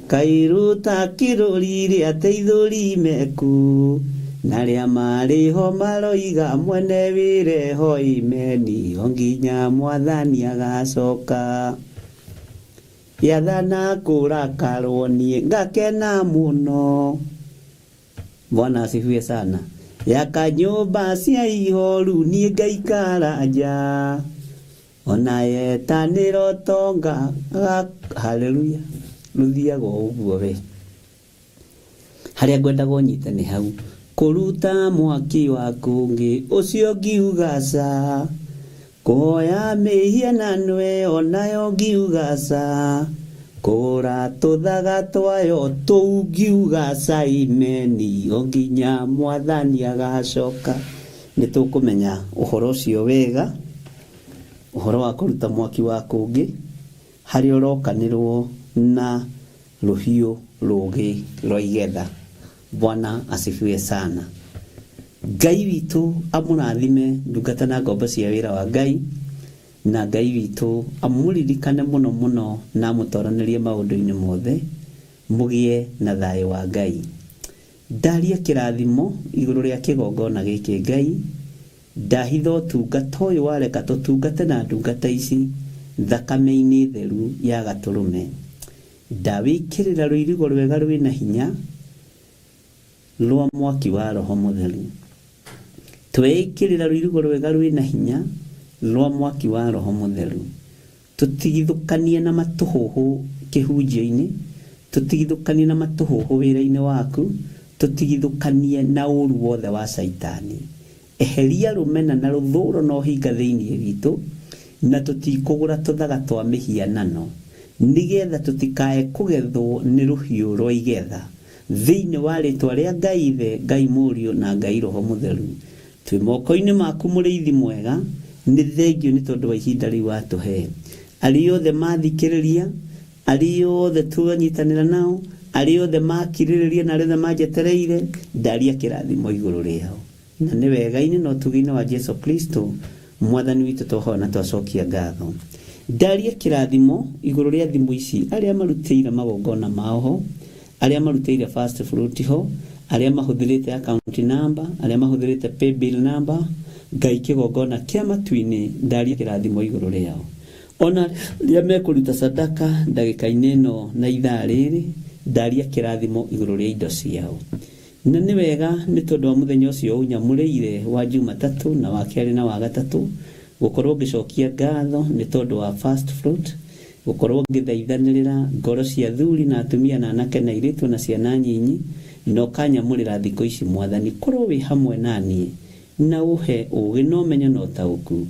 kairuta kĩrũri rĩa teithũri meku, na rĩa marĩho maroiga mwene wĩreho amen, o nginya Mwathani agacoka. Yathana kũrakarwo niĩ ngakena mũno. Bwana asifiwe sana. yaka nyũmba cia ihoru niĩ ngaikara nja ona yetanĩro tonga haleluya rũthiaga ũguo we harĩa ngwendaga ũnyite nĩ hau kũruta mwaki wa kũngĩ ũcio ngiuga ca kũhoya mĩhianano ĩyo nayo ngiuga ca kũgũra tũthaga twayo tũu ngiuga ca imeni o nginya mwathani agacoka. Nĩtũkũmenya ũhoro ũcio wega, ũhoro wa kũruta mwaki wa kũngĩ harĩa ũrokanĩrwo na rũhiũ rũgĩ rwa igetha. Bwana asifiwe sana. Ngai witũ amũrathime ndungata na ngombo cia wĩra wa Ngai, na Ngai witũ amũririkane mũno mũno na amũtoranĩrie maũndũ-inĩ mothe, mũgĩe na thayũ wa Ngai. Ndaria kĩrathimo igũrũ rĩa kĩgongona gĩkĩ Ngai, ndahitha ũtungata ũyũ wareka tũtungate na ndungata ici thakame-inĩ theru ya Gatũrũme. Ndawĩkĩrĩra rũirigo rwega rwĩna hinya rwa mwaki wa Roho Mũtheru. Twĩkĩrĩra rũirigo rwega rwĩna hinya rwa mwaki wa Roho Mũtheru. Tũtigithũkanie na matũhũhũ kĩhunjio-inĩ, tũtigithũkanie na matũhũhũ wĩra-inĩ waku, tũtigithũkanie na ũru wothe wa Saitani. Eheria rũmena na rũthũũro na ũhinga thĩinĩ witũ, na tũtikũgũra tũthaga twa mĩhianano, nĩgetha tũtikae kũgethwo nĩ rũhiũ rwa igetha thĩinĩ wa rĩtwa rĩa Ngai Ithe, Ngai Mũriũ na Ngai Roho Mũtheru. Twĩ moko-inĩ maku mũrĩithi mwega, nĩ thengio nĩ tondũ wa ihinda rĩu watũhe. Arĩa othe mathikĩrĩria, arĩa othe twanyitanĩra nao, arĩa othe makirĩrĩria na arĩa othe manjetereire, ndaria kĩrathimo igũrũ rĩao. Na nĩ wega-inĩ na ũtugi-inĩ wa Jesu Kristo mwathani witũ tũhoya na twacokia ngatho. Ndaria kĩrathimo igũrũ rĩa thimũ ici, arĩa marutĩire magongona mao ho, arĩa marutĩire first fruit ho, arĩa mahũthĩrĩte account number, arĩa mahũthĩrĩte paybill number. Ngai kĩgongona kĩa matu-inĩ, ndaria kĩrathimo igũrũ rĩao. Ona rĩa mekũruta sadaka ndagĩka-inĩ ĩno na ithaa rĩrĩ, ndaria kĩrathimo igũrũ rĩa indo ciao. Na nĩ wega nĩ tondũ wa mũthenya ũcio ũnyamũrĩire wa Jumatatũ na wa kerĩ na wa gatatũ, gũkorwo ngĩcokia ngatho nĩ tondũ wa first fruit, gũkorwo ngĩthaithanĩrĩra ngoro cia athuri na atumia na anake na airĩtu na ciana nyinyi, na ũkanyamũrĩra thikũ ici mwathani. Korwo wĩ hamwe naniĩ na ũhe ũũgĩ na ũmenyo na ũtaũku,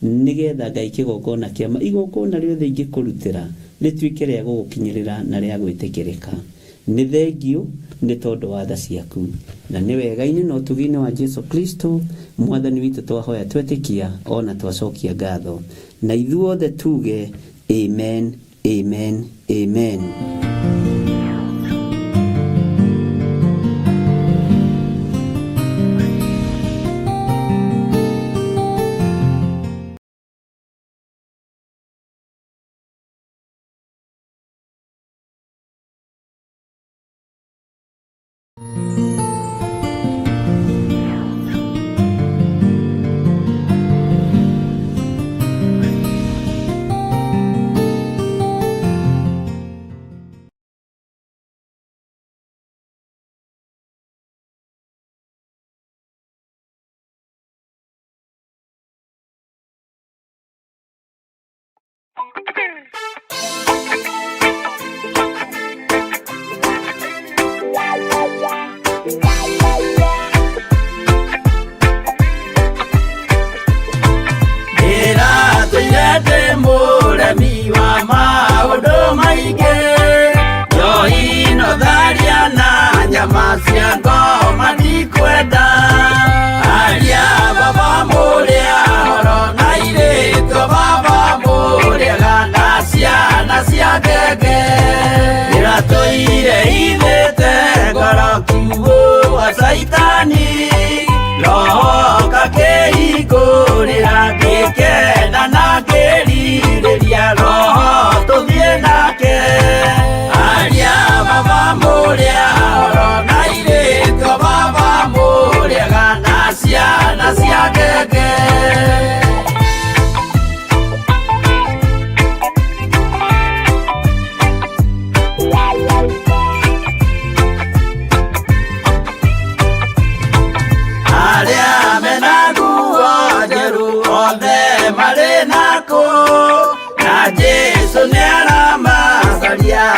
nĩgetha Ngai kĩgongona kĩa igongona rĩothe ingĩkũrutĩra rĩtuĩke rĩa gũgũkinyĩrĩra na rĩa gwĩtĩkĩrĩka. Nĩ thengio nĩ tondũ wa tha ciaku, na nĩ wega-inĩ na ũtugi-inĩ wa Jesu Kristo mwathani witũ twahoya twetĩkia ona twacokia ngatho, na ithuothe tuge amen, amen, amen. Ira toire ithete ngoro kiugo Yesu ni alama salia